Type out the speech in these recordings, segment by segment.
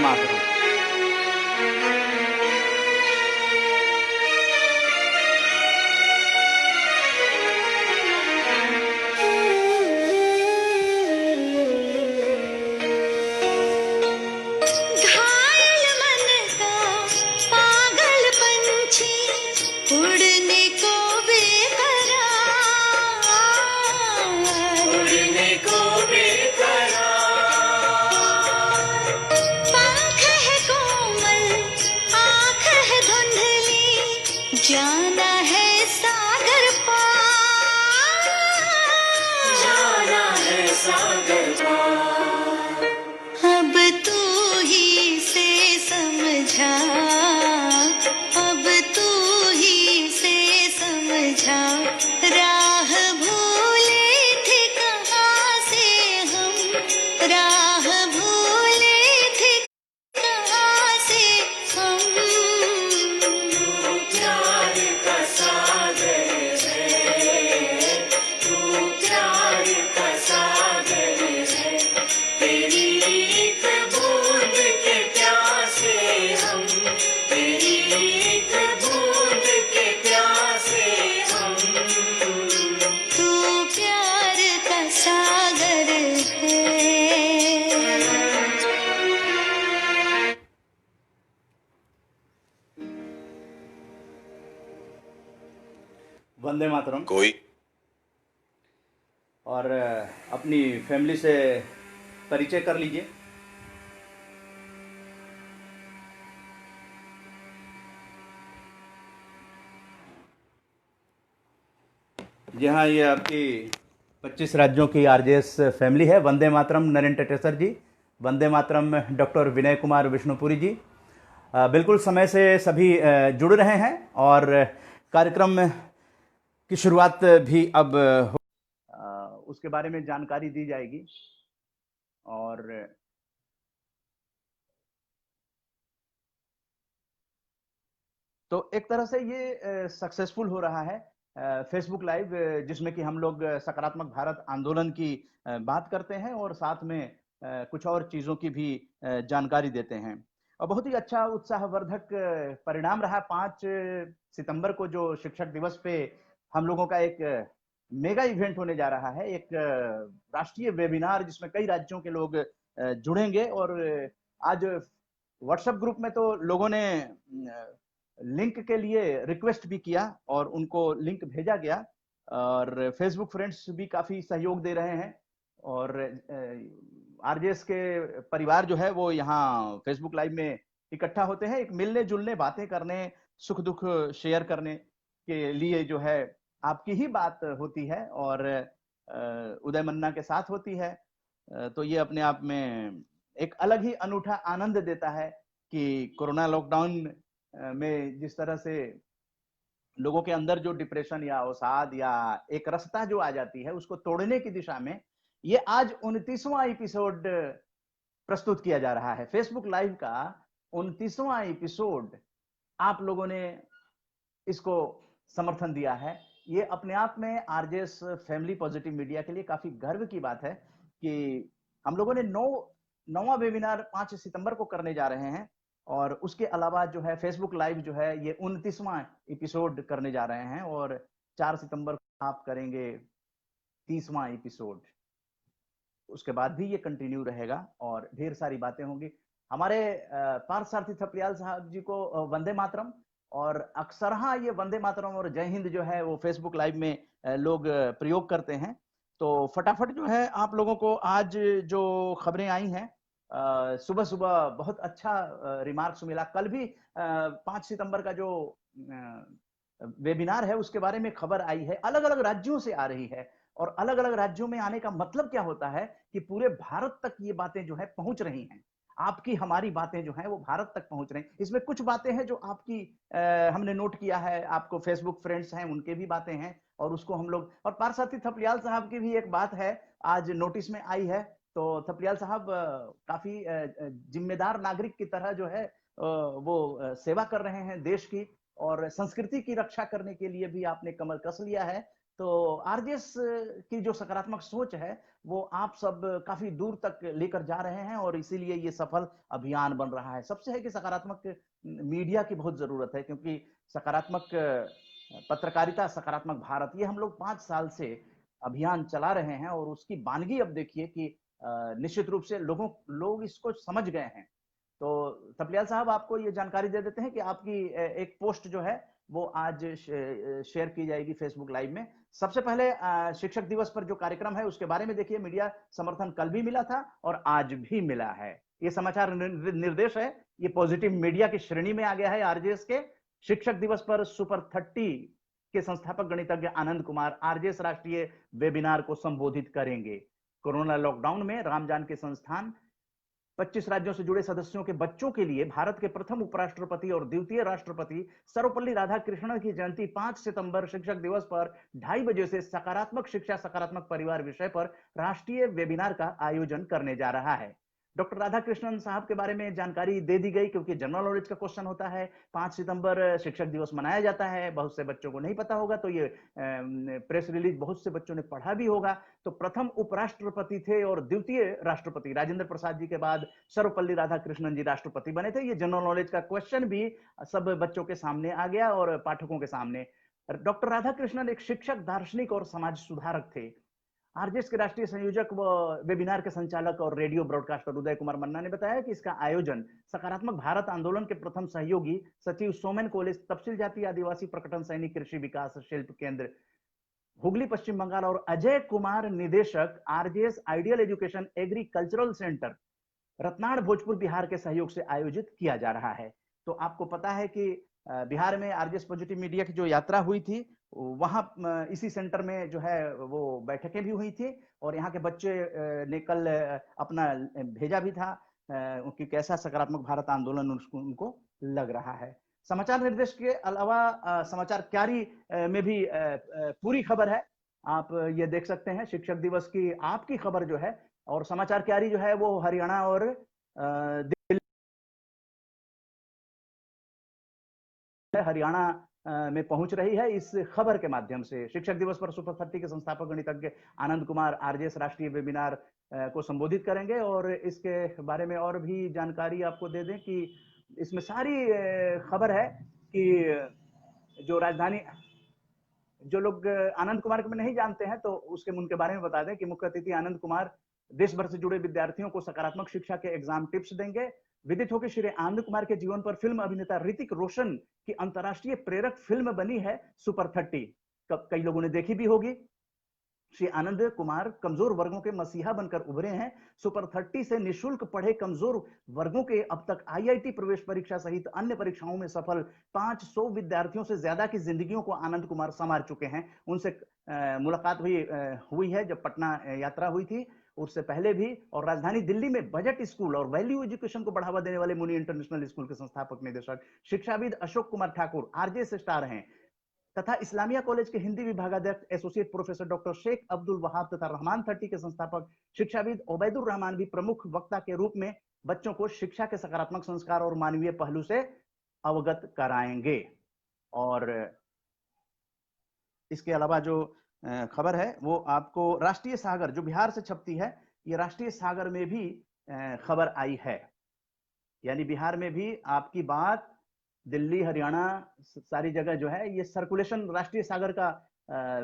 मातरम। जाना है सागर पार, जाना है सागर पार। अब तू ही से समझा, अब तू ही से समझा, राह भूले थे कहाँ से हम, राह भूले थे कहाँ से हम। वंदे मातरम। कोई और अपनी फैमिली से परिचय कर लीजिए। जी हाँ, ये आपकी 25 राज्यों की आरजेएस फैमिली है। वंदे मातरम नरेन टेटेसर जी, वंदे मातरम डॉक्टर विनय कुमार विष्णुपुरी जी। बिल्कुल समय से सभी जुड़ रहे हैं और कार्यक्रम की शुरुआत भी अब उसके बारे में जानकारी दी जाएगी। और तो एक तरह से ये सक्सेसफुल हो रहा है फेसबुक लाइव, जिसमें कि हम लोग सकारात्मक भारत आंदोलन की बात करते हैं और साथ में कुछ और चीज़ों की भी जानकारी देते हैं। और बहुत ही अच्छा उत्साहवर्धक परिणाम रहा 5 सितंबर को, जो शिक्षक दिवस पे हम लोगों का एक मेगा इवेंट होने जा रहा है, एक राष्ट्रीय वेबिनार जिसमें कई राज्यों के लोग जुड़ेंगे। और आज व्हाट्सएप ग्रुप में तो लोगों ने लिंक के लिए रिक्वेस्ट भी किया और उनको लिंक भेजा गया, और फेसबुक फ्रेंड्स भी काफी सहयोग दे रहे हैं। और आरजेएस के परिवार जो है वो यहाँ फेसबुक लाइव में इकट्ठा होते हैं, एक मिलने जुलने, बातें करने, सुख दुख शेयर करने के लिए जो है आपकी ही बात होती है और उदय मन्ना के साथ होती है। तो ये अपने आप में एक अलग ही अनूठा आनंद देता है कि कोरोना लॉकडाउन में जिस तरह से लोगों के अंदर जो डिप्रेशन या अवसाद या एक रसता जो आ जाती है, उसको तोड़ने की दिशा में ये आज 29वां एपिसोड प्रस्तुत किया जा रहा है। फेसबुक लाइव का 29वां एपिसोड आप लोगों ने इसको समर्थन दिया है। ये अपने आप में आरजेएस फैमिली पॉजिटिव मीडिया के लिए काफी गर्व की बात है कि हम लोगों ने नौवां वेबिनार 5 सितंबर को करने जा रहे हैं, और उसके अलावा जो है फेसबुक लाइव जो है ये 29वां एपिसोड करने जा रहे हैं, और 4 सितंबर को आप करेंगे 30वां एपिसोड। उसके बाद भी ये कंटिन्यू रहेगा और ढेर सारी बातें होंगी। हमारे पार्थ सारथी थपलियाल साहब जी को वंदे मातरम। और अक्सरहा ये वंदे मातरम और जय हिंद जो है वो फेसबुक लाइव में लोग प्रयोग करते हैं। तो फटाफट जो है आप लोगों को आज जो खबरें आई हैं, सुबह सुबह बहुत अच्छा रिमार्क्स मिला। कल भी 5 सितंबर का जो वेबिनार है उसके बारे में खबर आई है, अलग अलग राज्यों से आ रही है। और अलग अलग राज्यों में आने का मतलब क्या होता है कि पूरे भारत तक ये बातें जो है पहुंच रही हैं। आपकी हमारी बातें जो हैं वो भारत तक पहुंच रही हैं। इसमें कुछ बातें हैं जो आपकी हमने नोट किया है, आपको फेसबुक फ्रेंड्स हैं उनके भी बातें हैं, और उसको हम लोग, और पारसाती थपलियाल साहब की भी एक बात है आज नोटिस में आई है। तो थपलियाल साहब काफी जिम्मेदार नागरिक की तरह जो है वो सेवा कर रहे हैं देश की, और संस्कृति की रक्षा करने के लिए भी आपने कमर कस लिया है। तो आरजेएस की जो सकारात्मक सोच है वो आप सब काफी दूर तक लेकर जा रहे हैं और इसीलिए ये सफल अभियान बन रहा है। सबसे है कि सकारात्मक मीडिया की बहुत जरूरत है, क्योंकि सकारात्मक पत्रकारिता, सकारात्मक भारत, ये हम लोग 5 साल से अभियान चला रहे हैं और उसकी बानगी अब देखिए कि निश्चित रूप से लोग इसको समझ गए हैं। तो तपलियाल साहब, आपको ये जानकारी दे देते हैं कि आपकी एक पोस्ट जो है वो आज शेयर की जाएगी फेसबुक लाइव में। सबसे पहले शिक्षक दिवस पर जो कार्यक्रम है उसके बारे में देखिए, मीडिया समर्थन कल भी मिला था और आज भी मिला है। ये समाचार निर्देश है, ये पॉजिटिव मीडिया की श्रेणी में आ गया है। आरजेएस के शिक्षक दिवस पर सुपर 30 के संस्थापक गणितज्ञ आनंद कुमार आरजेएस राष्ट्रीय वेबिनार को संबोधित करेंगे। कोरोना लॉकडाउन में रामजान के संस्थान 25 राज्यों से जुड़े सदस्यों के बच्चों के लिए भारत के प्रथम उपराष्ट्रपति और द्वितीय राष्ट्रपति सर्वपल्ली राधाकृष्णन की जयंती 5 सितंबर शिक्षक दिवस पर 2:30 बजे से सकारात्मक शिक्षा सकारात्मक परिवार विषय पर राष्ट्रीय वेबिनार का आयोजन करने जा रहा है। डॉक्टर राधाकृष्णन साहब के बारे में जानकारी दे दी गई, क्योंकि जनरल नॉलेज का क्वेश्चन होता है। 5 सितंबर शिक्षक दिवस मनाया जाता है, बहुत से बच्चों को नहीं पता होगा, तो ये प्रेस रिलीज बहुत से बच्चों ने पढ़ा भी होगा। तो प्रथम उपराष्ट्रपति थे और द्वितीय राष्ट्रपति राजेंद्र प्रसाद जी के बाद सर्वपल्ली राधाकृष्णन जी राष्ट्रपति बने थे। ये जनरल नॉलेज का क्वेश्चन भी सब बच्चों के सामने आ गया और पाठकों के सामने। डॉक्टर राधाकृष्णन एक शिक्षक, दार्शनिक और समाज सुधारक थे। आरजेएस के राष्ट्रीय संयोजक व वेबिनार के संचालक और रेडियो ब्रॉडकास्टर उदय कुमार मन्ना ने बताया कि इसका आयोजन सकारात्मक भारत आंदोलन के प्रथम सहयोगी सचिव सोमेन कॉलेज, तपसील जाति आदिवासी प्रकटन सैनिक कृषि विकास शिल्प केंद्र हुगली पश्चिम बंगाल और अजय कुमार, निदेशक RJS ideal education agricultural centre, Ratnad Bhojpur Bihar के सहयोग से आयोजित किया जा रहा है। तो आपको पता है कि बिहार में आरजेएस पॉजिटिव मीडिया की जो यात्रा हुई थी, वहां इसी सेंटर में जो है वो बैठकें भी हुई थी और यहाँ के बच्चे ने कल अपना भेजा भी था कि कैसा सकारात्मक भारत आंदोलन उनको लग रहा है। समाचार निर्देश के अलावा समाचार क्यारी में भी पूरी खबर है, आप ये देख सकते हैं। शिक्षक दिवस की आपकी खबर जो है, और समाचार क्यारी जो है वो हरियाणा और हरियाणा में पहुंच रही है इस खबर के माध्यम से। शिक्षक दिवस पर सुपर 30 के संस्थापक गणितज्ञ आनंद कुमार आरजेएस राष्ट्रीय वेबिनार को संबोधित करेंगे और इसके बारे में और भी जानकारी आपको दे दें कि इसमें सारी खबर है कि जो राजधानी, जो लोग आनंद कुमार को नहीं जानते हैं तो उनके बारे में बता दें कि मुख्य अतिथि आनंद कुमार देश भर से जुड़े विद्यार्थियों को सकारात्मक शिक्षा के एग्जाम टिप्स देंगे। विदित हो कि श्री आनंद कुमार के जीवन पर फिल्म अभिनेता ऋतिक रोशन की अंतर्राष्ट्रीय प्रेरक फिल्म बनी है सुपर 30, कई लोगों ने देखी भी होगी। श्री आनंद कुमार कमजोर वर्गों के मसीहा बनकर उभरे हैं। सुपर 30 से निशुल्क पढ़े कमजोर वर्गों के अब तक आईआईटी प्रवेश परीक्षा सहित अन्य परीक्षाओं में सफल 500 विद्यार्थियों से ज्यादा की जिंदगियों को आनंद कुमार संवार चुके हैं। उनसे मुलाकात हुई है जब पटना यात्रा हुई थी, उससे पहले भी। और राजधानी दिल्ली में बजट स्कूल और वैल्यू एजुकेशन को बढ़ावा देने वाले मुनि इंटरनेशनल स्कूल के संस्थापक निदेशक शिक्षाविद अशोक कुमार ठाकुर आरजेएस स्टार हैं, तथा इस्लामिया कॉलेज के हिंदी विभागाध्यक्ष associate professor doctor Sheikh Abdul Wahab तथा रहमान 30 के संस्थापक शिक्षाविद ओबैदुर रहमान भी प्रमुख वक्ता के रूप में बच्चों को शिक्षा के सकारात्मक संस्कार और मानवीय पहलू से अवगत कराएंगे। और इसके अलावा जो खबर है वो आपको राष्ट्रीय सागर, जो बिहार से छपती है, ये राष्ट्रीय सागर में भी खबर आई है। यानी बिहार में भी आपकी बात, दिल्ली, हरियाणा, सारी जगह जो है ये सर्कुलेशन राष्ट्रीय सागर का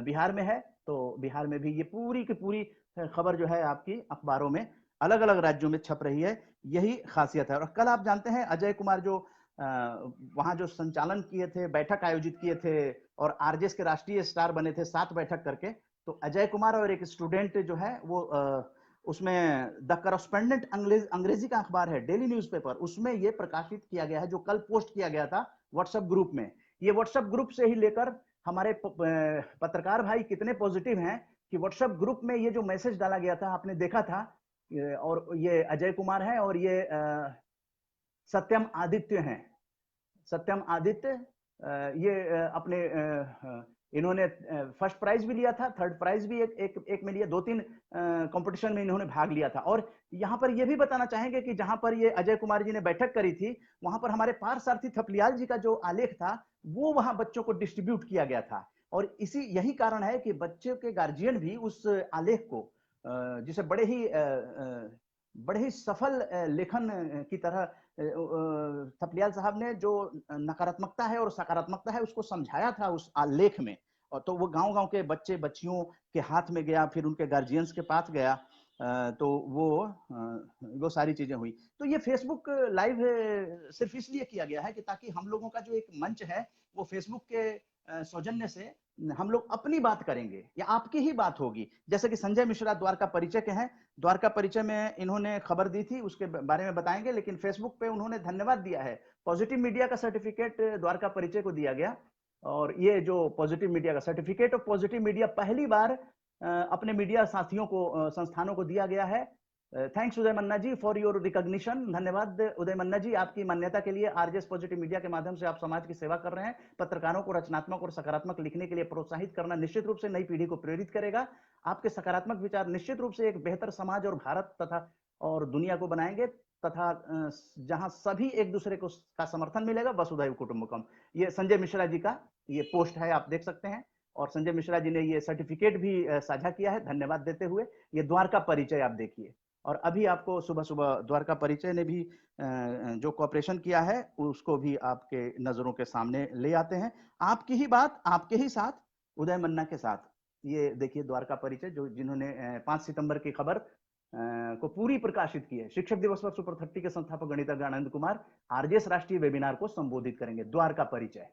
बिहार में है। तो बिहार में भी ये पूरी की पूरी खबर जो है आपकी अखबारों में अलग अलग राज्यों में छप रही है, यही खासियत है। और कल आप जानते हैं अजय कुमार जो वहां जो संचालन किए थे, बैठक आयोजित किए थे और आरजेएस के राष्ट्रीय स्टार बने थे 7 बैठक करके, तो अजय कुमार और एक स्टूडेंट जो है वो उसमें द करस्पेंडेंट अंग्रेजी का अखबार है, डेली न्यूज़पेपर, उसमें ये प्रकाशित किया गया है, जो कल पोस्ट किया गया था व्हाट्सएप ग्रुप में। ये व्हाट्सएप ग्रुप से ही लेकर हमारे पत्रकार भाई कितने पॉजिटिव हैं कि व्हाट्सएप ग्रुप में ये जो मैसेज डाला गया था आपने देखा था, और ये अजय कुमार है और ये सत्यम आदित्य हैं। सत्यम आदित्य ये अपने इन्होंने फर्स्ट प्राइज भी लिया था, थर्ड प्राइज भी एक में लिया, 2-3 कंपटीशन में इन्होंने भाग लिया था। और यहाँ पर ये भी बताना चाहेंगे कि जहां पर ये अजय कुमार जी ने बैठक करी थी, वहां पर हमारे पार्थ सारथी थपलियाल जी का जो आलेख था वो वहां बच्चों को डिस्ट्रीब्यूट किया गया था। और यही कारण है कि बच्चों के गार्जियन भी उस आलेख को जिसे बड़े ही सफल लेखन की तरह थपलियाल साहब ने जो नकारात्मकता है और सकारात्मकता है उसको समझाया था उस आलेख में। और तो वो गांव-गांव के बच्चे बच्चियों के हाथ में गया, फिर उनके गार्जियंस के पास गया, तो वो सारी चीजें हुई। तो ये फेसबुक लाइव सिर्फ इसलिए किया गया है कि ताकि हम लोगों का जो एक मंच है वो फेसबुक के सौजन्य से हम लोग अपनी बात करेंगे या आपकी ही बात होगी। जैसे कि संजय मिश्रा द्वारका परिचय के हैं, द्वारका परिचय में इन्होंने खबर दी थी, उसके बारे में बताएंगे, लेकिन फेसबुक पे उन्होंने धन्यवाद दिया है। पॉजिटिव मीडिया का सर्टिफिकेट द्वारका परिचय को दिया गया, और ये जो पॉजिटिव मीडिया का सर्टिफिकेट ऑफ पॉजिटिव मीडिया पहली बार अपने मीडिया साथियों को, संस्थानों को दिया गया है। Thanks Uday Manna ji for your recognition. धन्यवाद उदय मन्ना जी आपकी मान्यता के लिए। आरजेएस पॉजिटिव मीडिया के माध्यम से आप समाज की सेवा कर रहे हैं। पत्रकारों को रचनात्मक और सकारात्मक लिखने के लिए प्रोत्साहित करना निश्चित रूप से नई पीढ़ी को प्रेरित करेगा। आपके सकारात्मक विचार निश्चित रूप से एक बेहतर समाज और भारत तथा और दुनिया को बनाएंगे, तथा जहां सभी एक दूसरे को का समर्थन मिलेगा, वसुधैव कुटुंबकम। ये संजय मिश्रा जी का ये पोस्ट है, आप देख सकते हैं। और संजय मिश्रा जी ने ये सर्टिफिकेट भी साझा किया है धन्यवाद देते हुए। ये द्वारका परिचय आप देखिए। और अभी आपको सुबह सुबह द्वारका परिचय ने भी जो कॉपरेशन किया है उसको भी आपके नजरों के सामने ले आते हैं। आपकी ही बात आपके ही साथ, उदय मन्ना के साथ। ये देखिए द्वारका परिचय, जो जिन्होंने 5 सितंबर की खबर को पूरी प्रकाशित की है। शिक्षक दिवस पर सुपर 30 के संस्थापक गणितज्ञ आनंद कुमार आरजेएस राष्ट्रीय वेबिनार को संबोधित करेंगे। द्वारका परिचय,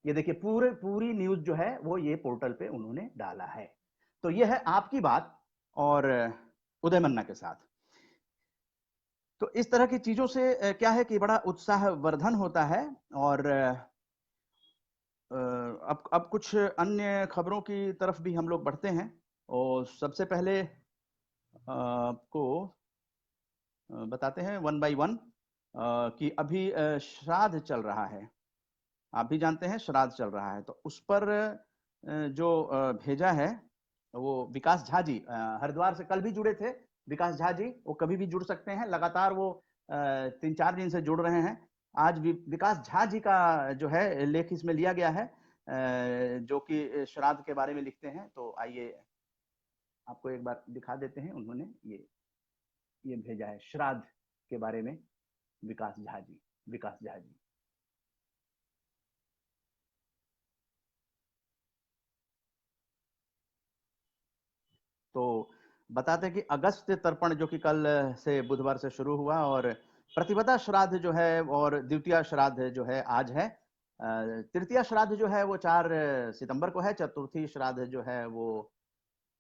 ये देखिए पूरी न्यूज जो है वो ये पोर्टल पे उन्होंने डाला है। तो ये है आपकी बात और उदय मन्ना के साथ। तो इस तरह की चीजों से क्या है कि बड़ा उत्साह वर्धन होता है। और अब कुछ अन्य खबरों की तरफ भी हम लोग बढ़ते हैं। और सबसे पहले आपको बताते हैं वन बाय वन कि अभी श्राद्ध चल रहा है। आप भी जानते हैं श्राद्ध चल रहा है, तो उस पर जो भेजा है वो विकास झा जी हरिद्वार से कल भी जुड़े थे। विकास झा जी वो कभी भी जुड़ सकते हैं, लगातार वो 3-4 दिन से जुड़ रहे हैं। आज भी विकास झा जी का जो है लेख इसमें लिया गया है, जो कि श्राद्ध के बारे में लिखते हैं। तो आइए आपको एक बार दिखा देते हैं। उन्होंने ये भेजा है श्राद्ध के बारे में, विकास झा जी। तो बताते हैं कि अगस्त तर्पण जो कि कल से बुधवार से शुरू हुआ, और प्रतिपदा श्राद्ध जो है और द्वितीय श्राद्ध जो है आज है। तृतीय श्राद्ध जो है वो 4 सितंबर को है। चतुर्थी श्राद्ध जो है वो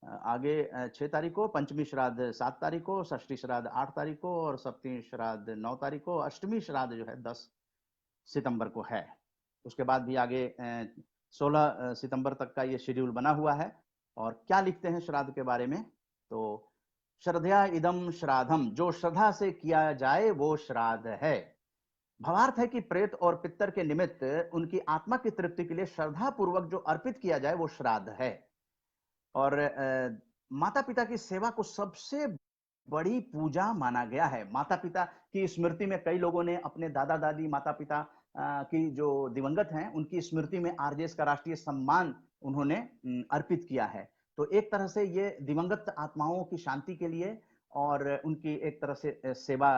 आगे 6 तारीख को, पंचमी श्राद्ध 7 तारीख को, षष्ठी श्राद्ध 8 तारीख को, और सप्तमी श्राद्ध 9 तारीख को, अष्टमी श्राद्ध जो है 10 सितंबर को है। उसके बाद भी आगे 16 सितंबर तक का ये शेड्यूल बना हुआ है। और क्या लिखते हैं श्राद्ध के बारे में, तो श्रद्धया इदम श्राद्धम, जो श्रद्धा से किया जाए वो श्राद्ध है। भावार्थ है कि प्रेत और पितर के निमित्त उनकी आत्मा की तृप्ति के लिए श्रद्धा पूर्वक जो अर्पित किया जाए वो श्राद्ध है। और माता पिता की सेवा को सबसे बड़ी पूजा माना गया है। माता पिता की स्मृति में कई लोगों ने अपने दादा दादी, माता पिता की जो दिवंगत हैं उनकी स्मृति में आरजेएस का राष्ट्रीय सम्मान उन्होंने अर्पित किया है। तो एक तरह से ये दिवंगत आत्माओं की शांति के लिए और उनकी एक तरह से सेवा,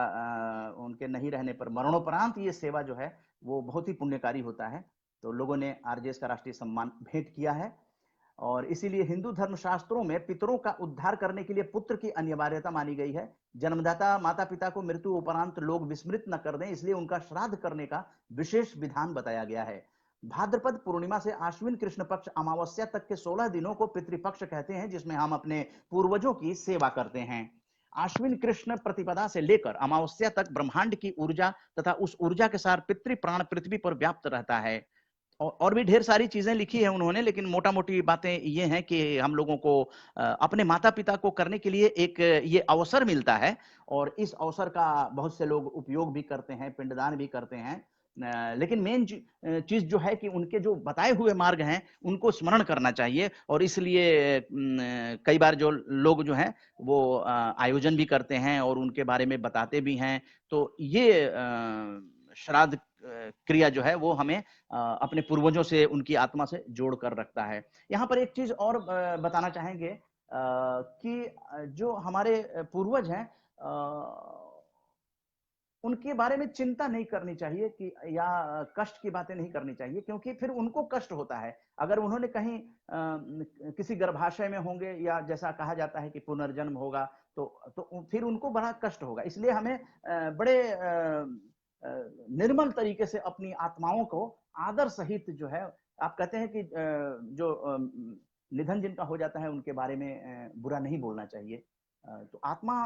उनके नहीं रहने पर मरणोपरांत ये सेवा जो है वो बहुत ही पुण्यकारी होता है। तो लोगों ने आरजेएस का राष्ट्रीय सम्मान भेंट किया है। और इसीलिए हिंदू धर्मशास्त्रों में पितरों का उद्धार करने के लिए पुत्र की अनिवार्यता मानी गई है। जन्मदाता माता पिता को मृत्यु उपरांत लोग विस्मृत न कर दें, इसलिए उनका श्राद्ध करने का विशेष विधान बताया गया है। भाद्रपद पूर्णिमा से आश्विन कृष्ण पक्ष अमावस्या तक के 16 दिनों को पितृपक्ष कहते हैं, जिसमें हम अपने पूर्वजों की सेवा करते हैं। आश्विन कृष्ण प्रतिपदा से लेकर अमावस्या तक ब्रह्मांड की ऊर्जा तथा उस ऊर्जा के साथ पितृ प्राण पृथ्वी पर व्याप्त रहता है। और भी ढेर सारी चीजें लिखी है उन्होंने, लेकिन मोटा मोटी बातें ये हैं कि हम लोगों को अपने माता पिता को करने के लिए एक ये अवसर मिलता है, और इस अवसर का बहुत से लोग उपयोग भी करते हैं, पिंडदान भी करते हैं। लेकिन मेन चीज जो है कि उनके जो बताए हुए मार्ग हैं उनको स्मरण करना चाहिए। और इसलिए कई बार जो लोग जो हैं वो आयोजन भी करते हैं और उनके बारे में बताते भी हैं। तो ये श्राद्ध क्रिया जो है वो हमें अपने पूर्वजों से, उनकी आत्मा से जोड़ कर रखता है। यहाँ पर एक चीज और बताना चाहेंगे कि जो हमारे पूर्वज हैं, उनके बारे में चिंता नहीं करनी चाहिए कि या कष्ट की बातें नहीं करनी चाहिए, क्योंकि फिर उनको कष्ट होता है। अगर उन्होंने कहीं किसी गर्भाशय में होंगे या जैसा कहा जाता है कि पुनर्जन्म होगा, तो फिर उनको बड़ा कष्ट होगा। इसलिए हमें बड़े निर्मल तरीके से अपनी आत्माओं को आदर सहित जो है, आप कहते हैं कि जो निधन जिनका हो जाता है उनके बारे में बुरा नहीं बोलना चाहिए। तो आत्मा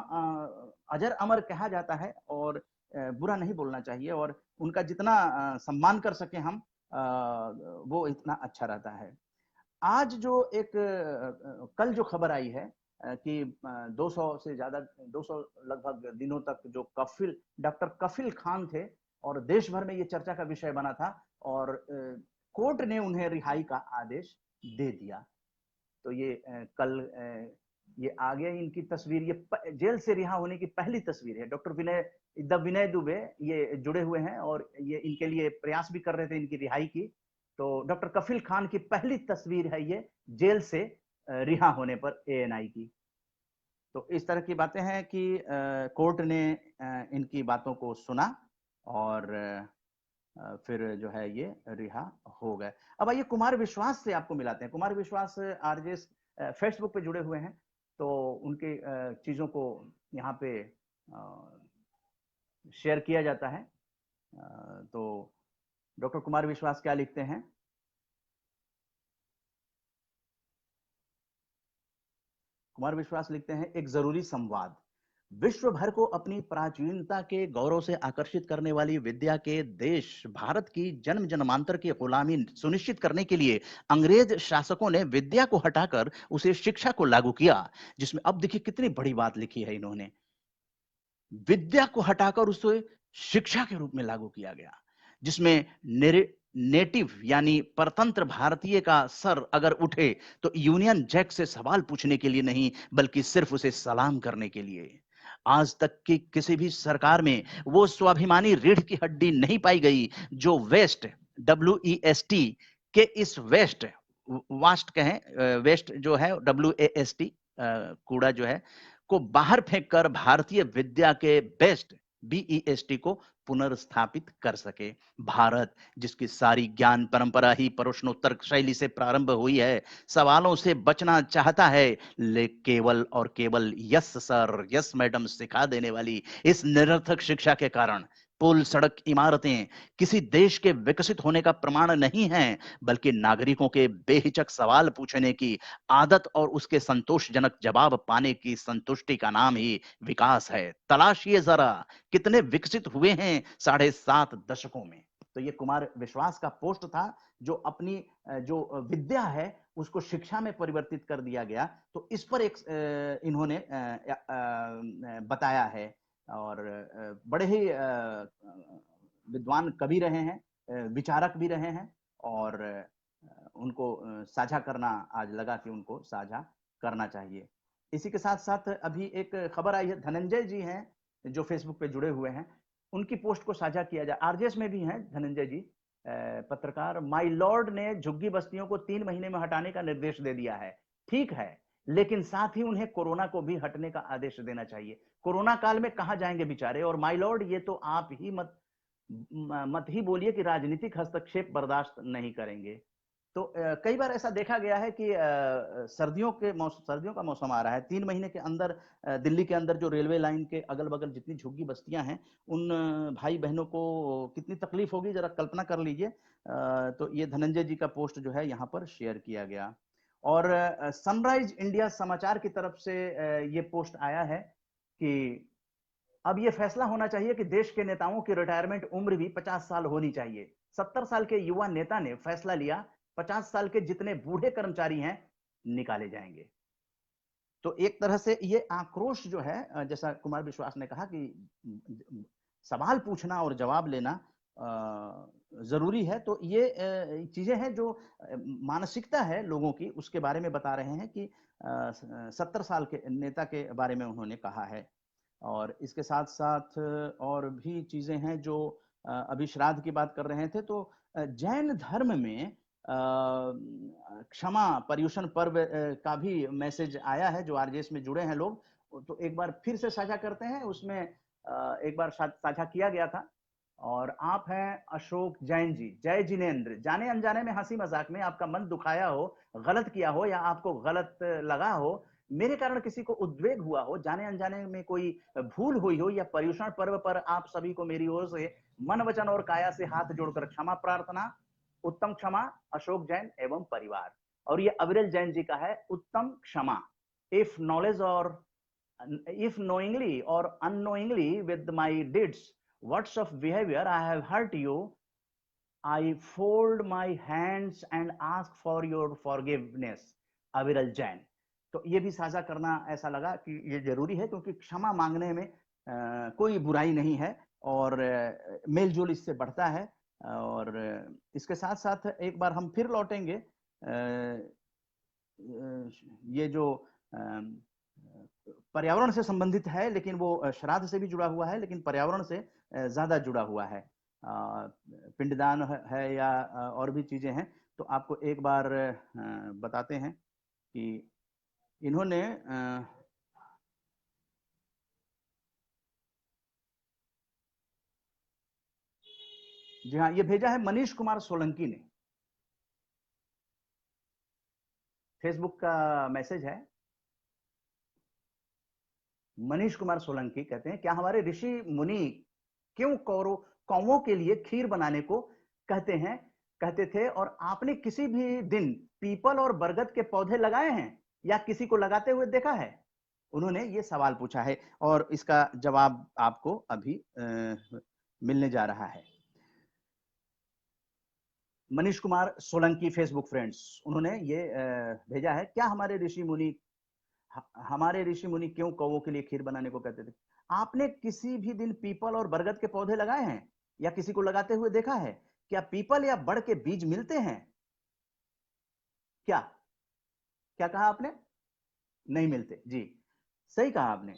अजर अमर कहा जाता है और बुरा नहीं बोलना चाहिए, और उनका जितना सम्मान कर सके हम, वो इतना अच्छा रहता है। आज जो एक कल जो खबर आई है कि 200 से ज्यादा, 200 लगभग दिनों तक जो कफिल, डॉक्टर कफिल खान थे, और देश भर में ये चर्चा का विषय बना था, और कोर्ट ने उन्हें रिहाई का आदेश दे दिया। तो ये कल ये आ गया इनकी तस्वीर, ये जेल से रिहा होने की पहली तस्वीर है। डॉक्टर विनय दुबे ये जुड़े हुए हैं और ये इनके लिए प्रयास भी कर रहे थे इनकी रिहाई की। तो डॉक्टर कफिल खान की पहली तस्वीर है ये जेल से रिहा होने पर एएनआई की। तो इस तरह की बातें हैं कि कोर्ट ने इनकी बातों को सुना और फिर जो है ये रिहा हो गए। अब आइए कुमार विश्वास से आपको मिलाते हैं। कुमार विश्वास आरजेएस फेसबुक पे जुड़े हुए हैं, तो उनके चीजों को यहाँ पे शेयर किया जाता है। तो डॉक्टर कुमार विश्वास क्या लिखते हैं? कुमार विश्वास लिखते हैं, एक जरूरी संवाद। विश्व भर को अपनी प्राचीनता के गौरव से आकर्षित करने वाली विद्या के देश भारत की जन्म जन्मांतर की गुलामी सुनिश्चित करने के लिए अंग्रेज शासकों ने विद्या को हटाकर उसे शिक्षा को लागू किया, जिसमें अब देखिए कितनी बड़ी बात लिखी है इन्होंने। विद्या को हटाकर उसे शिक्षा के रूप में लागू किया गया, जिसमें नेटिव यानी परतंत्र भारतीय का सर अगर उठे तो यूनियन जैक से सवाल पूछने के लिए नहीं, बल्कि सिर्फ उसे सलाम करने के लिए। आज तक की किसी भी सरकार में वो स्वाभिमानी रीढ़ की हड्डी नहीं पाई गई जो वेस्ट, WEST के इस वास्ट कहें, वेस्ट जो है WAST कूड़ा जो है को बाहर फेंककर भारतीय विद्या के बेस्ट BEST को पुनर्स्थापित कर सके। भारत जिसकी सारी ज्ञान परंपरा ही प्रश्नोत्तर शैली से प्रारंभ हुई है, सवालों से बचना चाहता है, लेकिन केवल और केवल यस सर, यस मैडम सिखा देने वाली इस निरर्थक शिक्षा के कारण पुल, सड़क, इमारतें किसी देश के विकसित होने का प्रमाण नहीं हैं, बल्कि नागरिकों के बेहिचक सवाल पूछने की आदत और उसके संतोषजनक जवाब पाने की संतुष्टि का नाम ही विकास है। तलाशिए जरा कितने विकसित हुए हैं 7.5 दशकों में। तो ये कुमार विश्वास का पोस्ट था, जो अपनी जो विद्या है उसको शिक्षा में परिवर्तित कर दिया गया। तो इस पर एक इन्होंने बताया है, और बड़े ही विद्वान कवि रहे हैं, विचारक भी रहे हैं, और उनको साझा करना आज लगा कि उनको साझा करना चाहिए। इसी के साथ साथ अभी एक खबर आई है, धनंजय जी हैं जो फेसबुक पे जुड़े हुए हैं, उनकी पोस्ट को साझा किया जाए। आरजेएस में भी हैं धनंजय जी, पत्रकार। माय लॉर्ड ने झुग्गी बस्तियों को 3 महीने में हटाने का निर्देश दे दिया है। ठीक है, लेकिन साथ ही उन्हें कोरोना को भी हटने का आदेश देना चाहिए। कोरोना काल में कहां जाएंगे बेचारे। और माय लॉर्ड, ये तो आप ही मत ही बोलिए कि राजनीतिक हस्तक्षेप बर्दाश्त नहीं करेंगे। तो कई बार ऐसा देखा गया है कि सर्दियों का मौसम आ रहा है, 3 महीने के अंदर दिल्ली के अंदर जो रेलवे लाइन के अगल बगल जितनी झुग्गी बस्तियां हैं, उन भाई बहनों को कितनी तकलीफ होगी, जरा कल्पना कर लीजिए। तो ये धनंजय जी का पोस्ट जो है यहाँ पर शेयर किया गया। और सनराइज इंडिया समाचार की तरफ से ये पोस्ट आया है कि अब ये फैसला होना चाहिए कि देश के नेताओं की रिटायरमेंट उम्र भी 50 साल होनी चाहिए। 70 साल के युवा नेता ने फैसला लिया, 50 साल के जितने बूढ़े कर्मचारी हैं निकाले जाएंगे। तो एक तरह से ये आक्रोश जो है, जैसा कुमार विश्वास ने कहा कि सवाल पूछना और जवाब लेना जरूरी है। तो ये चीजें हैं जो मानसिकता है लोगों की, उसके बारे में बता रहे हैं कि 70 साल के नेता के बारे में उन्होंने कहा है। और इसके साथ साथ और भी चीजें हैं जो अभी श्राद्ध की बात कर रहे थे, तो जैन धर्म में क्षमा पर्युषण पर्व का भी मैसेज आया है। जो आरजेएस में जुड़े हैं लोग, तो एक बार फिर से साझा करते हैं। उसमें एक बार साझा किया गया था। और आप हैं अशोक जैन जी, जय जिनेन्द्र। जाने अनजाने में, हंसी मजाक में आपका मन दुखाया हो, गलत किया हो या आपको गलत लगा हो, मेरे कारण किसी को उद्वेग हुआ हो, जाने अनजाने में कोई भूल हुई हो, या पर्युषण पर्व पर आप सभी को मेरी ओर से मन वचन और काया से हाथ जोड़कर क्षमा प्रार्थना। उत्तम क्षमा, अशोक जैन एवं परिवार। और ये अविरल जैन जी का है, उत्तम क्षमा। इफ नॉलेज और if knowingly or unknowingly with my deeds, words of behavior I have hurt you, I fold my hands and ask for your forgiveness. अविरल जैन। तो ये भी साझा करना ऐसा लगा कि ये जरूरी है, क्योंकि क्षमा मांगने में कोई बुराई नहीं है, और मेलजोल इससे बढ़ता है। और इसके साथ साथ एक बार हम फिर लौटेंगे, ये जो पर्यावरण से संबंधित है, लेकिन वो श्राद्ध से भी जुड़ा हुआ है, लेकिन पर्यावरण से ज्यादा जुड़ा हुआ है। पिंडदान है या और भी चीजें हैं। तो आपको एक बार बताते हैं कि इन्होंने जी हाँ, ये भेजा है मनीष कुमार सोलंकी ने। फेसबुक का मैसेज है। मनीष कुमार सोलंकी कहते हैं, क्या हमारे ऋषि मुनि क्यों कौवों के लिए खीर बनाने को कहते थे, और आपने किसी भी दिन पीपल और बरगद के पौधे लगाए हैं या किसी को लगाते हुए देखा है? उन्होंने ये सवाल पूछा है, और इसका जवाब आपको अभी मिलने जा रहा है। मनीष कुमार सोलंकी, फेसबुक फ्रेंड्स, उन्होंने ये भेजा है, क्या हमारे ऋषि मुनि क्यों कौवों के लिए खीर बनाने को कहते थे? आपने किसी भी दिन पीपल और बरगद के पौधे लगाए हैं या किसी को लगाते हुए देखा है? क्या पीपल या बड़ के बीज मिलते हैं? क्या क्या कहा आपने? नहीं मिलते। जी, सही कहा आपने,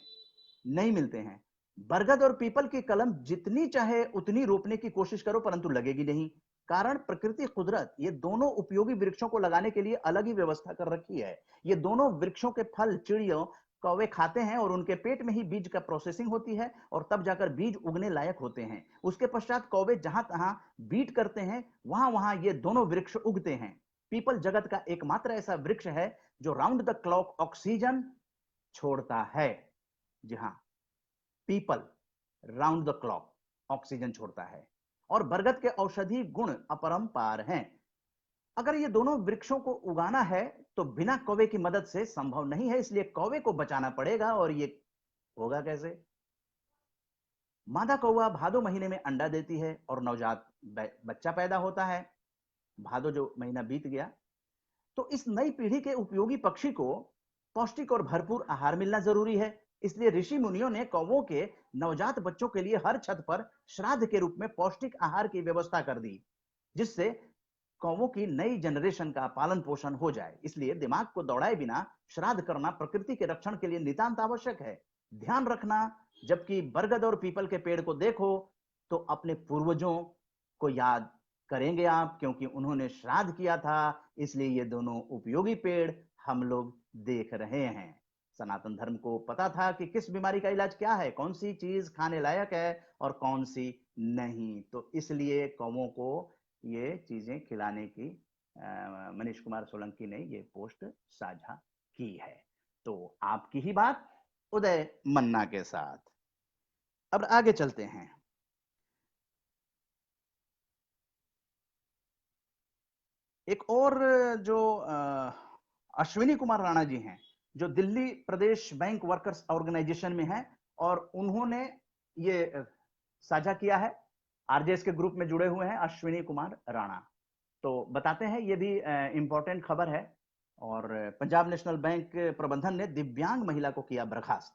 नहीं मिलते हैं। बरगद और पीपल की कलम जितनी चाहे उतनी रोपने की कोशिश करो, परंतु लगेगी नहीं। कारण प्रकृति, कुदरत, ये दोनों उपयोगी वृक्षों को लगाने के लिए अलग ही व्यवस्था कर रखी है। ये दोनों वृक्षों के फल चिड़ियों कौवे खाते हैं, और उनके पेट में ही बीज का प्रोसेसिंग होती है, और तब जाकर बीज उगने लायक होते हैं। उसके पश्चात कौवे जहां तहां बीट करते हैं, वहां वहां ये दोनों वृक्ष उगते हैं। पीपल जगत का एकमात्र ऐसा वृक्ष है जो राउंड द क्लॉक ऑक्सीजन छोड़ता है। जी हाँ, people round the clock oxygen छोड़ता है, और बरगद के औषधि गुण अपरंपार हैं। अगर ये दोनों वृक्षों को उगाना है तो बिना कौवे की मदद से संभव नहीं है, इसलिए कौवे को बचाना पड़ेगा। और ये होगा कैसे? मादा कौवा भादो महीने में अंडा देती है और नवजात बच्चा पैदा होता है। भादो जो महीना बीत गया, तो इस नई पीढ़ी के उपयोगी पक्षी को पौष्टिक और भरपूर आहार मिलना जरूरी है। इसलिए ऋषि मुनियों ने कौवों के नवजात बच्चों के लिए हर छत पर श्राद्ध के रूप में पौष्टिक आहार की व्यवस्था कर दी, जिससे कौवों की नई जनरेशन का पालन पोषण हो जाए। इसलिए दिमाग को दौड़ाए बिना श्राद्ध करना प्रकृति के रक्षण के लिए नितांत आवश्यक है। ध्यान रखना, जबकि बरगद और पीपल के पेड़ को देखो तो अपने पूर्वजों को याद करेंगे आप, क्योंकि उन्होंने श्राद्ध किया था, इसलिए ये दोनों उपयोगी पेड़ हम लोग देख रहे हैं। सनातन धर्म को पता था कि किस बीमारी का इलाज क्या है, कौन सी चीज खाने लायक है और कौन सी नहीं, तो इसलिए कौवों को ये चीजें खिलाने की मनीष कुमार सोलंकी ने ये पोस्ट साझा की है। तो आपकी ही बात उदय मन्ना के साथ। अब आगे चलते हैं। एक और जो अश्विनी कुमार राणा जी हैं, जो दिल्ली प्रदेश बैंक वर्कर्स ऑर्गेनाइजेशन में हैं, और उन्होंने ये साझा किया है। आरजेएस के ग्रुप में जुड़े हुए हैं अश्विनी कुमार राणा। तो बताते हैं, ये भी इंपॉर्टेंट खबर है। और पंजाब नेशनल बैंक प्रबंधन ने दिव्यांग महिला को किया बर्खास्त।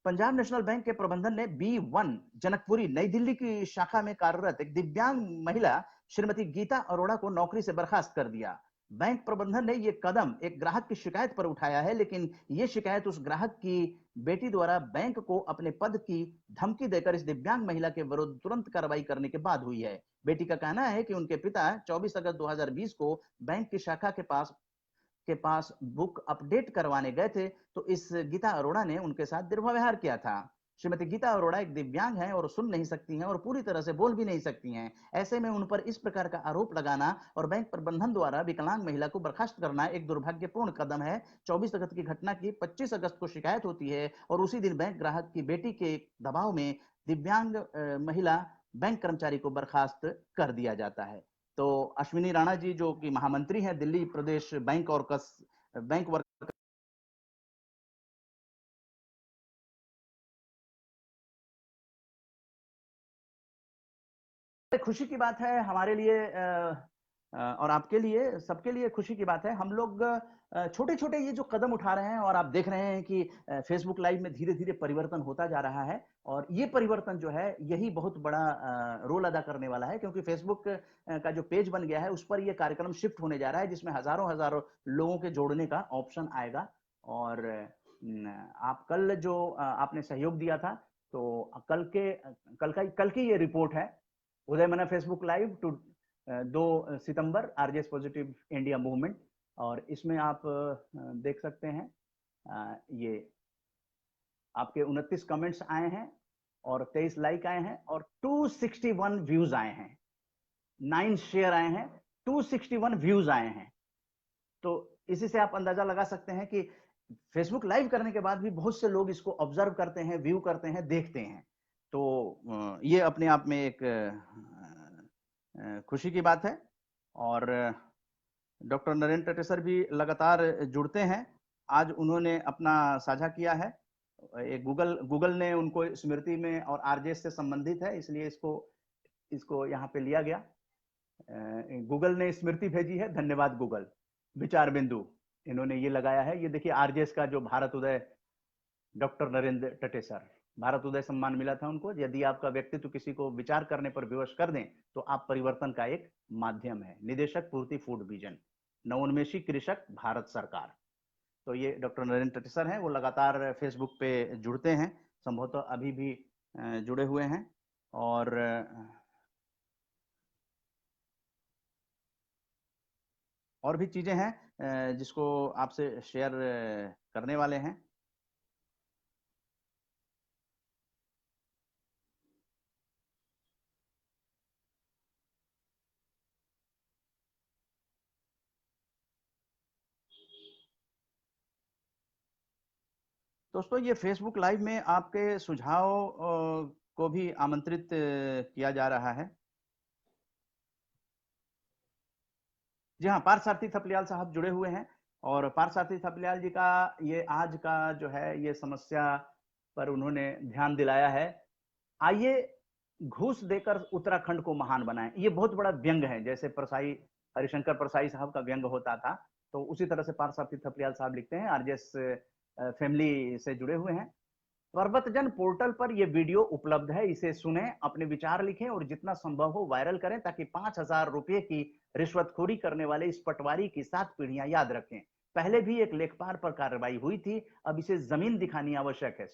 पंजाब नेशनल बैंक के प्रबंधन ने B1 जनकपुरी नई दिल्ली की शाखा में कार्यरत एक दिव्यांग महिला श्रीमती गीता अरोड़ा को नौकरी से बर्खास्त कर दिया। बैंक प्रबंधन ने ये कदम एक ग्राहक की शिकायत पर उठाया है, लेकिन ये शिकायत उस ग्राहक की बेटी द्वारा बैंक को अपने पद की धमकी देकर इस दिव्यांग महिला के विरुद्ध तुरंत कार्रवाई करने के बाद हुई है। बेटी का कहना है कि उनके पिता 24 अगस्त 2020 को बैंक की शाखा के पास बुक अपडेट करवाने गए थे, तो इस गीता अरोड़ा ने उनके साथ दुर्व्यवहार किया था। श्रीमती गीता अरोड़ा एक दिव्यांग हैं और सुन नहीं सकती हैं और पूरी तरह से बोल भी नहीं सकती हैं। ऐसे में उन पर इस प्रकार का आरोप लगाना और बैंक प्रबंधन द्वारा विकलांग महिला को बर्खास्त करना एक दुर्भाग्यपूर्ण कदम है। 24 अगस्त की घटना की 25 अगस्त को शिकायत होती है और उसी दिन बैंक ग्राहक की बेटी के दबाव में दिव्यांग महिला बैंक कर्मचारी को बर्खास्त कर दिया जाता है। तो अश्विनी राणा जी जो कि महामंत्री हैं दिल्ली प्रदेश बैंक वर्क खुशी की बात है हमारे लिए और आपके लिए, सबके लिए खुशी की बात है। हम लोग छोटे छोटे ये जो कदम उठा रहे हैं और आप देख रहे हैं कि फेसबुक लाइव में धीरे धीरे परिवर्तन होता जा रहा है और ये परिवर्तन जो है यही बहुत बड़ा रोल अदा करने वाला है, क्योंकि फेसबुक का जो पेज बन गया है उस पर ये कार्यक्रम शिफ्ट होने जा रहा है, जिसमें हजारों हजारों लोगों के जोड़ने का ऑप्शन आएगा। और आप कल जो आपने सहयोग दिया था, तो कल की ये रिपोर्ट है Uday Manna Facebook live to 2 सितंबर आरजेएस पॉजिटिव इंडिया मूवमेंट। और इसमें आप देख सकते हैं ये आपके 29 कमेंट्स आए हैं और 23 लाइक आए हैं और 261 व्यूज आए हैं, 9 शेयर आए हैं, 261 व्यूज आए हैं। तो इसी से आप अंदाजा लगा सकते हैं कि फेसबुक लाइव करने के बाद भी बहुत से लोग इसको ऑब्जर्व करते हैं, व्यू करते हैं, देखते हैं। तो ये अपने आप में एक खुशी की बात है। और डॉक्टर नरेंद्र टेटेसर भी लगातार जुड़ते हैं। आज उन्होंने अपना साझा किया है, गूगल ने उनको स्मृति में और आरजेएस से संबंधित है, इसलिए इसको यहाँ पे लिया गया। गूगल ने स्मृति भेजी है, धन्यवाद गूगल। विचार बिंदु इन्होंने ये लगाया है, ये देखिए आरजेएस का जो भारत उदय डॉक्टर नरेंद्र टेटेसर भारत उदय सम्मान मिला था उनको। यदि आपका व्यक्तित्व किसी को विचार करने पर विवश कर दें तो आप परिवर्तन का एक माध्यम है। निदेशक पूर्ति फूड विजन, नवोन्मेषी कृषक भारत सरकार। तो ये डॉक्टर नरेंद्र टेटेसर हैं, वो लगातार फेसबुक पे जुड़ते हैं, संभवतः अभी भी जुड़े हुए हैं। और भी चीजें हैं जिसको आपसे शेयर करने वाले हैं। दोस्तों ये फेसबुक लाइव में आपके सुझाव को भी आमंत्रित किया जा रहा है। जी हाँ, पार्थसारथी थपलियाल साहब जुड़े हुए हैं और पार्थसारथी थपलियाल जी का ये आज का जो है ये समस्या पर उन्होंने ध्यान दिलाया है। आइए घूस देकर उत्तराखंड को महान बनाएं। ये बहुत बड़ा व्यंग है, जैसे परसाई हरिशंकर परसाई साहब का व्यंग होता था, तो उसी तरह से पार्थसारथी थपलियाल साहब लिखते हैं, आरजेएस फैमिली से जुड़े हुए हैं। पर्वतजन पोर्टल पर यह वीडियो उपलब्ध है, इसे सुने, अपने विचार लिखें और जितना संभव हो वायरल करें ताकि 5,000 रुपए की रिश्वतखोरी करने वाले इस पटवारी की 7 पीढ़ियां याद रखें। पहले भी एक लेखपाल पर कार्रवाई हुई थी, अब इसे जमीन दिखानी आवश्यक है।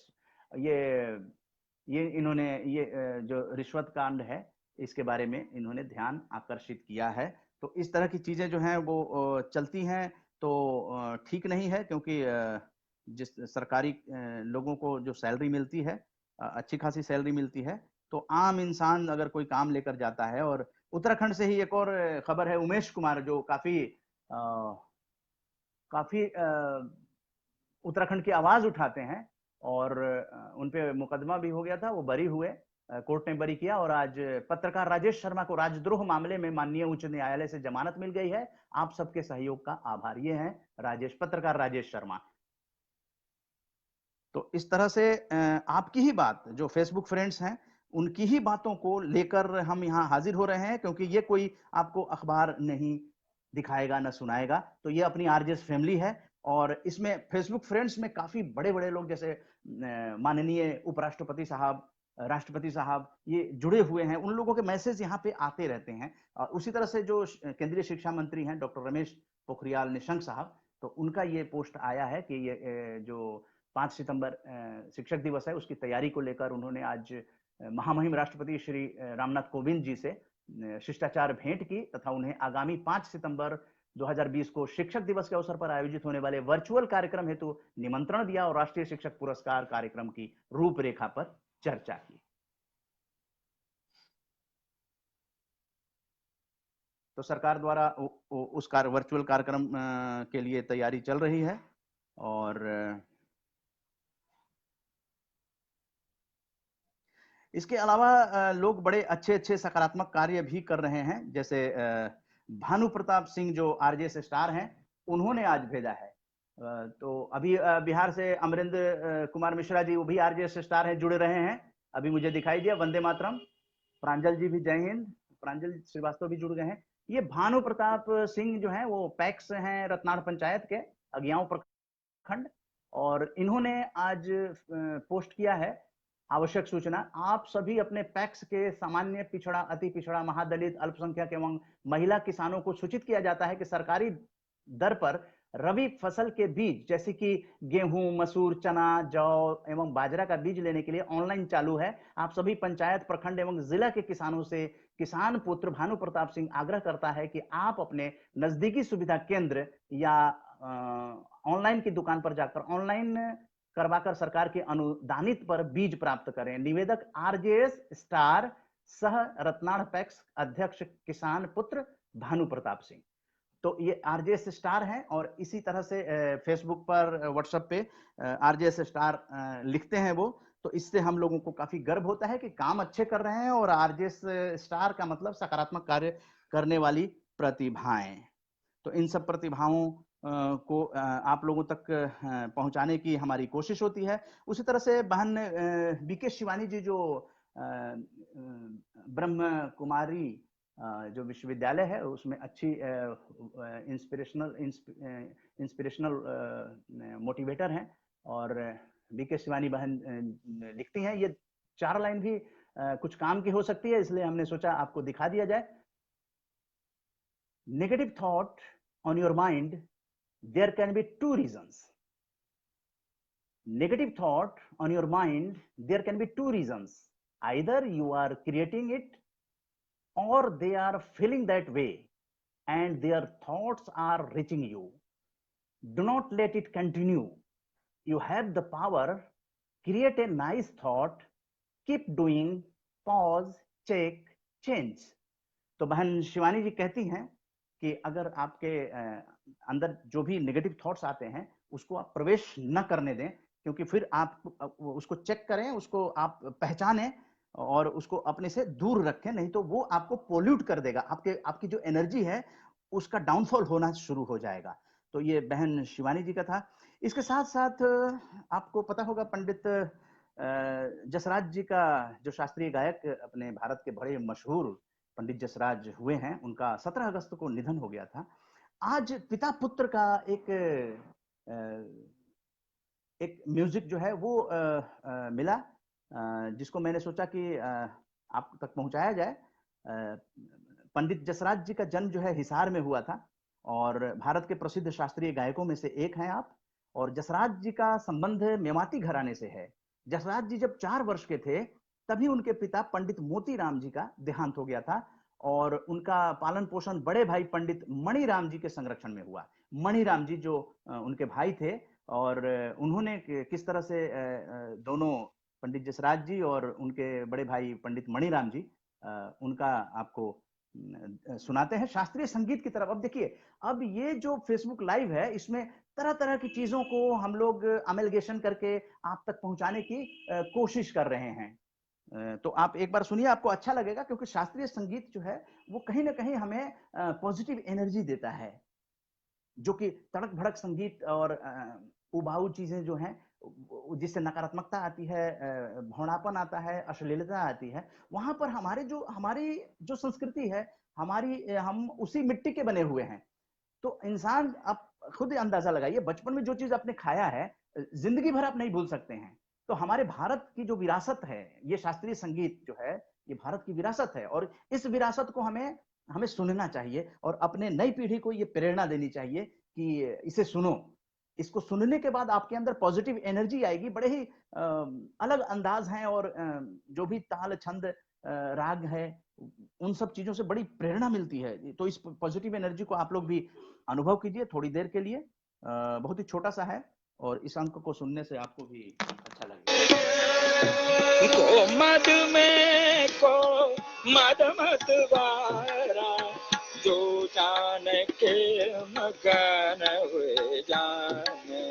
ये इन्होंने ये जो रिश्वत कांड है इसके बारे में इन्होंने ध्यान आकर्षित किया है। तो इस तरह की चीजें जो हैं वो चलती हैं तो ठीक नहीं है, क्योंकि जिस सरकारी लोगों को जो सैलरी मिलती है, अच्छी खासी सैलरी मिलती है, तो आम इंसान अगर कोई काम लेकर जाता है। और उत्तराखंड से ही एक और खबर है, उमेश कुमार जो काफी उत्तराखंड की आवाज उठाते हैं और उन पे मुकदमा भी हो गया था, वो बरी हुए, कोर्ट ने बरी किया और आज पत्रकार राजेश शर्मा को राजद्रोह मामले में माननीय उच्च न्यायालय से जमानत मिल गई है। आप सबके सहयोग का आभार। ये हैं पत्रकार राजेश शर्मा। तो इस तरह से आपकी ही बात, जो फेसबुक फ्रेंड्स हैं उनकी ही बातों को लेकर हम यहाँ हाजिर हो रहे हैं, क्योंकि ये कोई आपको अखबार नहीं दिखाएगा न सुनाएगा। तो ये अपनी आरजेएस फैमिली है और इसमें फेसबुक फ्रेंड्स में काफी बड़े बड़े लोग जैसे माननीय उपराष्ट्रपति साहब, राष्ट्रपति साहब, ये जुड़े हुए हैं। उन लोगों के मैसेज यहाँ पे आते रहते हैं। और उसी तरह से जो केंद्रीय शिक्षा मंत्री हैं डॉक्टर रमेश पोखरियाल निशंक साहब, तो उनका ये पोस्ट आया है कि ये जो 5 सितंबर शिक्षक दिवस है उसकी तैयारी को लेकर उन्होंने आज महामहिम राष्ट्रपति श्री रामनाथ कोविंद जी से शिष्टाचार भेंट की तथा उन्हें आगामी 5 सितंबर 2020 को शिक्षक दिवस के अवसर पर आयोजित होने वाले वर्चुअल कार्यक्रम हेतु निमंत्रण दिया और राष्ट्रीय शिक्षक पुरस्कार कार्यक्रम की रूपरेखा पर चर्चा की। तो सरकार द्वारा उस वर्चुअल कार्यक्रम के लिए तैयारी चल रही है और इसके अलावा लोग बड़े अच्छे अच्छे सकारात्मक कार्य भी कर रहे हैं, जैसे भानु प्रताप सिंह जो आरजेएस स्टार हैं, उन्होंने आज भेजा है। तो अभी बिहार से अमरेंद्र कुमार मिश्रा जी, वो भी आरजेएस स्टार हैं, जुड़े रहे हैं, अभी मुझे दिखाई दिया। वंदे मातरम। प्रांजल जी भी जय हिंद, प्रांजल श्रीवास्तव भी जुड़ गए हैं। ये भानु प्रताप सिंह जो हैं वो पैक्स हैं रत्नाड़ पंचायत के अगियाओं प्रखंड, और इन्होंने आज पोस्ट किया है आवश्यक सूचना। आप सभी अपने पैक्स के सामान्य, पिछड़ा, अति पिछड़ा, महादलित, अल्पसंख्यक एवं महिला किसानों को सूचित किया जाता है कि सरकारी दर पर रबी फसल के बीज जैसे कि गेहूं, मसूर, चना, जौ एवं बाजरा का बीज लेने के लिए ऑनलाइन चालू है। आप सभी पंचायत, प्रखंड एवं जिला के किसानों से किसान पुत्र भानु प्रताप सिंह आग्रह करता है कि आप अपने नजदीकी सुविधा केंद्र या ऑनलाइन की दुकान पर जाकर ऑनलाइन करवाकर सरकार के अनुदानित पर बीज प्राप्त करें। निवेदक आरजेएस स्टार सह रत्नाड़ पैक्स अध्यक्ष किसान पुत्र भानु प्रताप सिंह। तो ये आरजेएस स्टार हैं और इसी तरह से फेसबुक पर, व्हाट्सएप पे आरजेएस स्टार लिखते हैं वो। तो इससे हम लोगों को काफी गर्व होता है कि काम अच्छे कर रहे हैं, और आरजेएस स्टार का मतलब सकारात्मक कार्य करने वाली प्रतिभाएं। तो इन सब प्रतिभाओं को आप लोगों तक पहुंचाने की हमारी कोशिश होती है। उसी तरह से बहन बीके शिवानी जी जो ब्रह्म कुमारी जो विश्वविद्यालय है उसमें अच्छी इंस्पिरेशनल मोटिवेटर हैं, और बीके शिवानी बहन लिखती हैं। ये 4 लाइन भी कुछ काम की हो सकती है, इसलिए हमने सोचा आपको दिखा दिया जाए। Negative thought on your mind, there can be 2 reasons. Negative thought on your mind, there can be 2 reasons. Either you are creating it or they are feeling that way and their thoughts are reaching you. Do not let it continue. You have the power. Create a nice thought. Keep doing. Pause, check, change. तो बहन शिवानी जी कहती हैं कि अगर आपके अंदर जो भी नेगेटिव थॉट्स आते हैं उसको आप प्रवेश न करने दें, क्योंकि फिर आप उसको चेक करें, उसको आप पहचानें और उसको अपने से दूर रखें, नहीं तो वो आपको पोल्यूट कर देगा। आपकी जो एनर्जी है उसका डाउनफॉल होना शुरू हो जाएगा। तो ये बहन शिवानी जी का था। इसके साथ साथ आपको पता होगा पंडित जसराज जी का, जो शास्त्रीय गायक अपने भारत के बड़े मशहूर पंडित जसराज हुए हैं, उनका 17 अगस्त को निधन हो गया था। आज पिता पुत्र का एक म्यूजिक जो है वो मिला, जिसको मैंने सोचा कि आप तक पहुंचाया जाए। पंडित जसराज जी का जन्म जो है हिसार में हुआ था, और भारत के प्रसिद्ध शास्त्रीय गायकों में से एक हैं आप। और जसराज जी का संबंध मेवाती घराने से है। जसराज जी जब 4 वर्ष के थे तभी उनके पिता पंडित मोतीराम जी का देहांत हो गया था, और उनका पालन पोषण बड़े भाई पंडित मणिराम जी के संरक्षण में हुआ। मणिराम जी जो उनके भाई थे, और उन्होंने किस तरह से दोनों पंडित जसराज जी और उनके बड़े भाई पंडित मणिराम जी, उनका आपको सुनाते हैं शास्त्रीय संगीत की तरफ। अब देखिए, अब ये जो फेसबुक लाइव है इसमें तरह तरह की चीजों को हम लोग अमेलगेशन करके आप तक पहुंचाने की कोशिश कर रहे हैं। तो आप एक बार सुनिए, आपको अच्छा लगेगा, क्योंकि शास्त्रीय संगीत जो है वो कहीं ना कहीं हमें पॉजिटिव एनर्जी देता है, जो कि तड़क भड़क संगीत और उबाऊ चीजें जो हैं जिससे नकारात्मकता आती है, भौनापन आता है, अश्लीलता आती है, वहां पर हमारी जो संस्कृति है, हम उसी मिट्टी के बने हुए हैं। तो इंसान, आप खुद अंदाजा लगाइए, बचपन में जो चीज आपने खाया है जिंदगी भर आप नहीं भूल सकते हैं। तो हमारे भारत की जो विरासत है, ये शास्त्रीय संगीत जो है, ये भारत की विरासत है, और इस विरासत को हमें हमें सुनना चाहिए और अपने नई पीढ़ी को ये प्रेरणा देनी चाहिए कि इसे सुनो। इसको सुनने के बाद आपके अंदर पॉजिटिव एनर्जी आएगी। बड़े ही अलग अंदाज हैं और जो भी ताल छंद राग है, उन सब चीजों से बड़ी प्रेरणा मिलती है। तो इस पॉजिटिव एनर्जी को आप लोग भी अनुभव कीजिए थोड़ी देर के लिए। बहुत ही छोटा सा है और इस अंक को सुनने से आपको भी अच्छा लगेगा। को मद में को मद मत वारा, जो जान के मगन हुए जाने,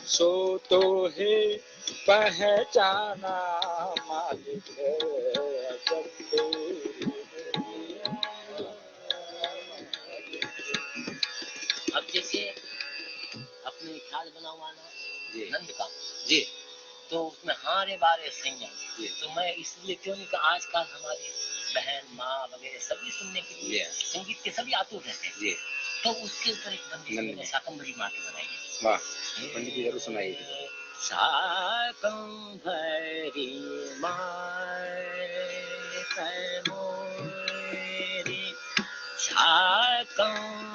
सो तो है पहचाना मालिक सबको। अब जैसे अपने ख्याल बना हुआ ना नंद का जी, तो उसमें हारे बारे सैया, तो मैं इसलिए क्यों नहीं कि आजकल हमारी बहन माँ वगैरह सभी सुनने के लिए संगीत के सभी आतुर रहते हैं, तो उसके ऊपर एक बंदिश मैंने शाकंभरी माँ की बनाई है। वाह, पंडित जी जरूर सुनाइए। शाकंभरी माँ शाकंभरी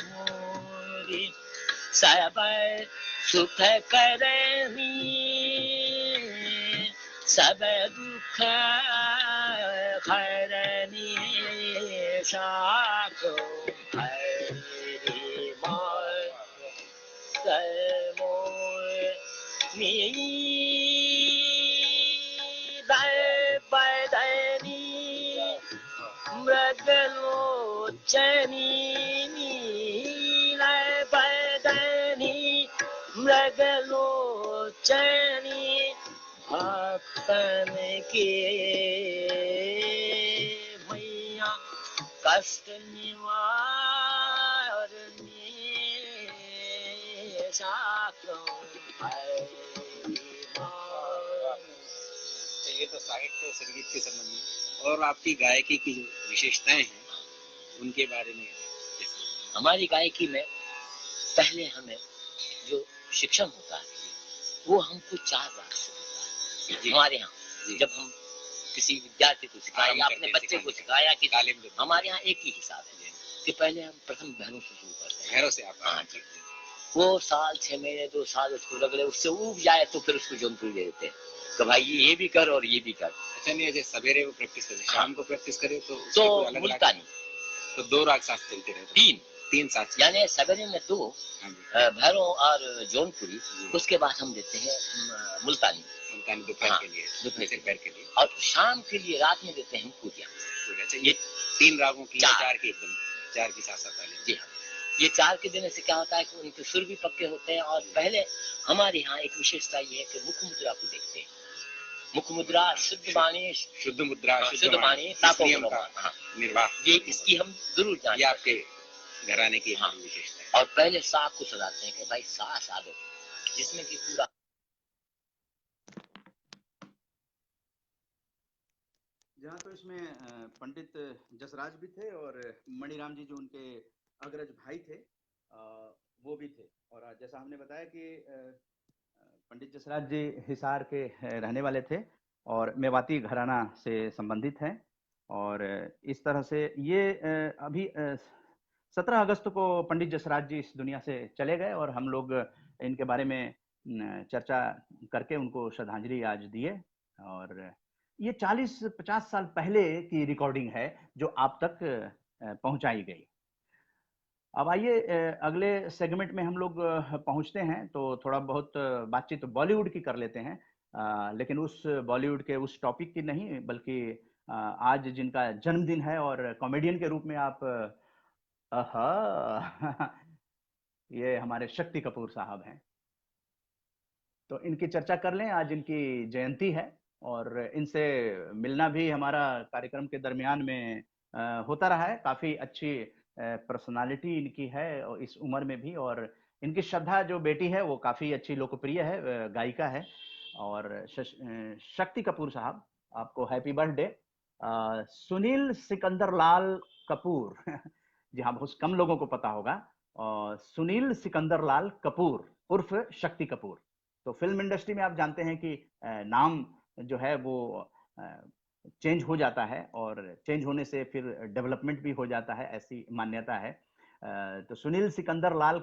मोरी, सब सुख करनी सब दुख हरनी, शाकंभरी मोरी मृगलोचनी बदनी, मृगलोचनी भक्तन के मैया कष्ट निवारनी, ये तो साहित्य संगीत के संबंधी और आपकी गायकी की जो विशेषताएं हैं उनके बारे में। हमारी गायकी में पहले हमें जो शिक्षण होता है वो हमको 4 राग से होता है हमारे यहाँ। जब हम किसी विद्यार्थी को सिखाया या अपने बच्चे को सिखाया कि हमारे यहाँ एक ही हिसाब है कि पहले हम प्रथम भैरव से शुरू करते हैं। भैरव से आप? हाँ जी। वो साल 6 महीने 2 साल उसको लग रहे, उससे उब जाए तो फिर उसको जौनपुरी दे देते हैं कि भाई ये भी कर और ये भी कर। अच्छा, नहीं जैसे सवेरे वो प्रैक्टिस करते, शाम को प्रैक्टिस करे तो मुल्तानी, तो 2 राग साथ चलते रहते? 3 साथ, यानी सवेरे में 2 भैरव और जौनपुरी, उसके बाद हम देते हैं मुल्तानी दोपहर के लिए, दोपहर के लिए, और शाम के लिए रात में देते हैं पूरिया। अच्छा, ये 3 रागों की 4 की एकदम 4 की साथ साथ वाली? जी हाँ। ये 4 के देने से क्या होता है कि उनके सुर भी पक्के होते हैं। और पहले हमारे यहाँ एक विशेषता ये है कि मुख मुद्रा को देखते हैं। मुख मुद्रा, शुद्ध वाणी, शुद्ध मुद्रा, शुद्ध वाणी, निर्वाह, ये इसकी हम जरूर जाने। ये आपके घराने की विशेषता है। और पहले साग को सजाते हैं कि भाई साग साधो, जिसमें कि पूरा जहाँ तो इसमें पंडित जसराज भी थे और मणिराम जी जो उनके अग्रज भाई थे वो भी थे। और जैसा हमने बताया कि पंडित जसराज जी हिसार के रहने वाले थे और मेवाती घराना से संबंधित हैं। और इस तरह से ये अभी 17 अगस्त को पंडित जसराज जी इस दुनिया से चले गए और हम लोग इनके बारे में चर्चा करके उनको श्रद्धांजलि आज दिए। और ये 40-50 साल पहले की रिकॉर्डिंग है जो आप तक पहुंचाई गई। अब आइए अगले सेगमेंट में हम लोग पहुंचते हैं, तो थोड़ा बहुत बातचीत बॉलीवुड की कर लेते हैं। लेकिन उस बॉलीवुड के उस टॉपिक की नहीं, बल्कि आज जिनका जन्मदिन है और कॉमेडियन के रूप में आप ये हमारे शक्ति कपूर साहब हैं, तो इनकी चर्चा कर लें। आज इनकी जयंती है और इनसे मिलना भी हमारा कार्यक्रम के दरमियान में होता रहा है। काफी अच्छी पर्सनालिटी इनकी है और इस उम्र में भी, और इनकी श्रद्धा जो बेटी है वो काफी अच्छी लोकप्रिय है, गायिका है। और शक्ति कपूर साहब, आपको हैप्पी बर्थडे। सुनील सिकंदर लाल कपूर जी हाँ, बहुत कम लोगों को पता होगा। सुनील सिकंदर लाल कपूर उर्फ शक्ति कपूर। तो फिल्म इंडस्ट्री में आप जानते हैं कि नाम जो है वो चेंज हो जाता है और चेंज होने से फिर डेवलपमेंट भी हो जाता है, ऐसी मान्यता है। तो सुनील सिकंदर लाल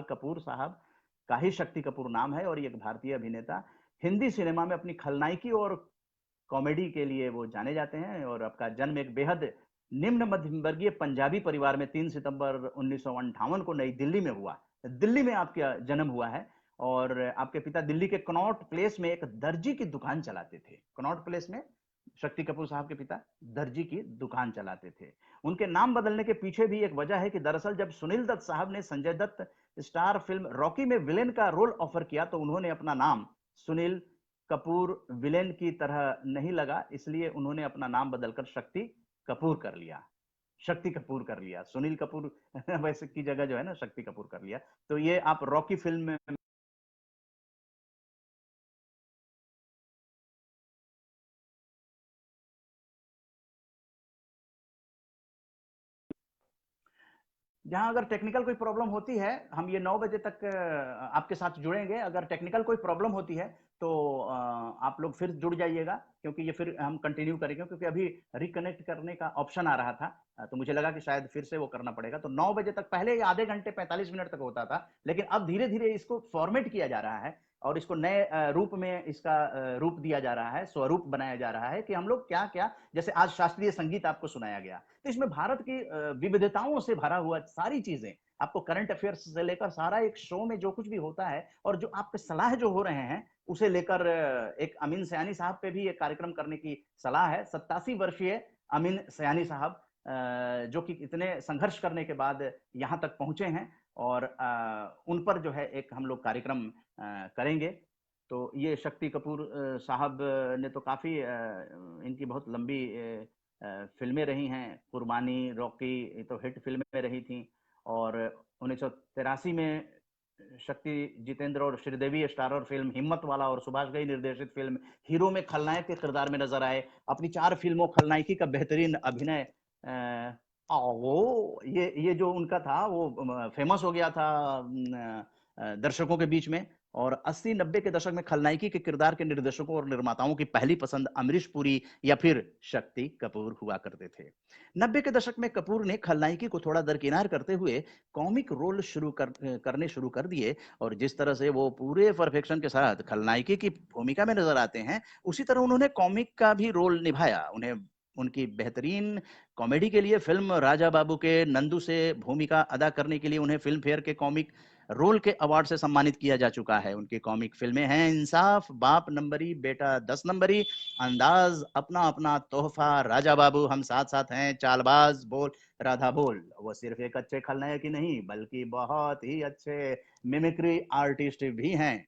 कपूर साहब का ही शक्ति कपूर नाम है और ये एक भारतीय अभिनेता हिंदी सिनेमा में अपनी खलनायकी और कॉमेडी के लिए वो जाने जाते हैं। और आपका जन्म एक बेहद निम्न मध्यम वर्गीय पंजाबी परिवार में 3 सितंबर 1958 को नई दिल्ली में हुआ। दिल्ली में आपका जन्म हुआ है और आपके पिता दिल्ली के कनॉट प्लेस में एक दर्जी की दुकान चलाते थे। कनॉट प्लेस में शक्ति कपूर साहब के पिता दर्जी की दुकान चलाते थे। उनके नाम बदलने के पीछे भी एक वजह है कि दरअसल जब सुनील दत्त साहब ने संजय दत्त स्टार फिल्म रॉकी में विलेन का रोल ऑफर किया तो उन्होंने अपना नाम सुनील कपूर विलेन की तरह नहीं लगा, इसलिए उन्होंने अपना नाम बदलकर शक्ति कपूर कर लिया। सुनील कपूर वैसे की जगह जो है ना शक्ति कपूर कर लिया। तो ये आप रॉकी फिल्म में जहां अगर टेक्निकल कोई प्रॉब्लम होती है, हम ये 9 बजे तक आपके साथ जुड़ेंगे। अगर टेक्निकल कोई प्रॉब्लम होती है तो आप लोग फिर जुड़ जाइएगा, क्योंकि ये फिर हम कंटिन्यू करेंगे, क्योंकि अभी रिकनेक्ट करने का ऑप्शन आ रहा था। तो मुझे लगा कि शायद फिर से वो करना पड़ेगा। तो 9 बजे तक, पहले ये आधे घंटे 45 मिनट तक होता था, लेकिन अब धीरे धीरे इसको फॉर्मेट किया जा रहा है और इसको नए रूप में इसका रूप दिया जा रहा है, स्वरूप बनाया जा रहा है कि हम लोग क्या क्या, जैसे आज शास्त्रीय संगीत आपको सुनाया गया, तो इसमें भारत की विविधताओं से भरा हुआ सारी चीजें, आपको करंट अफेयर्स से लेकर सारा एक शो में जो कुछ भी होता है और जो आपके सलाह जो हो रहे हैं उसे लेकर एक अमीन सयानी साहब पे भी एक कार्यक्रम करने की सलाह है। 87 वर्षीय अमीन सयानी साहब जो कि इतने संघर्ष करने के बाद यहाँ तक पहुंचे हैं और उन पर जो है एक हम लोग कार्यक्रम करेंगे। तो ये शक्ति कपूर साहब ने तो काफी इनकी बहुत लंबी फिल्में रही हैं। कुर्बानी, रॉकी तो हिट फिल्में रही थी और 1983 में शक्ति जितेंद्र और श्रीदेवी स्टारर फिल्म हिम्मत वाला और सुभाष घई निर्देशित फिल्म हीरो में खलनायक के किरदार में नजर आए। अपनी 4 फिल्मों खलनायकी का बेहतरीन अभिनय वो ये जो उनका था वो फेमस हो गया था दर्शकों के बीच में। और 80-90 के दशक में खलनायकी के किरदार के निर्देशकों और निर्माताओं की पहली पसंद अमरीश पुरी या फिर शक्ति कपूर हुआ करते थे। 90 के दशक में कपूर ने खलनायकी को थोड़ा दरकिनार करते हुए कॉमिक रोल करने शुरू कर दिए और जिस तरह से वो पूरे परफेक्शन के साथ खलनायकी की भूमिका में नजर आते हैं, उसी तरह उन्होंने कॉमिक का भी रोल निभाया। उन्हें उनकी बेहतरीन कॉमेडी के लिए फिल्म राजा बाबू के नंदू से भूमिका अदा करने के लिए उन्हें फिल्म फेयर के कॉमिक रोल के अवार्ड से सम्मानित किया जा चुका है। उनकी कॉमिक फिल्में हैं इंसाफ, बाप नंबरी, बेटा 10 नंबरी, अंदाज, अपना अपना तोहफा, राजा बाबू, हम साथ साथ हैं, चालबाज, बोल राधा बोल। वो सिर्फ एक अच्छे खलनायक ही नहीं बल्कि बहुत ही अच्छे मिमिक्री आर्टिस्ट भी हैं।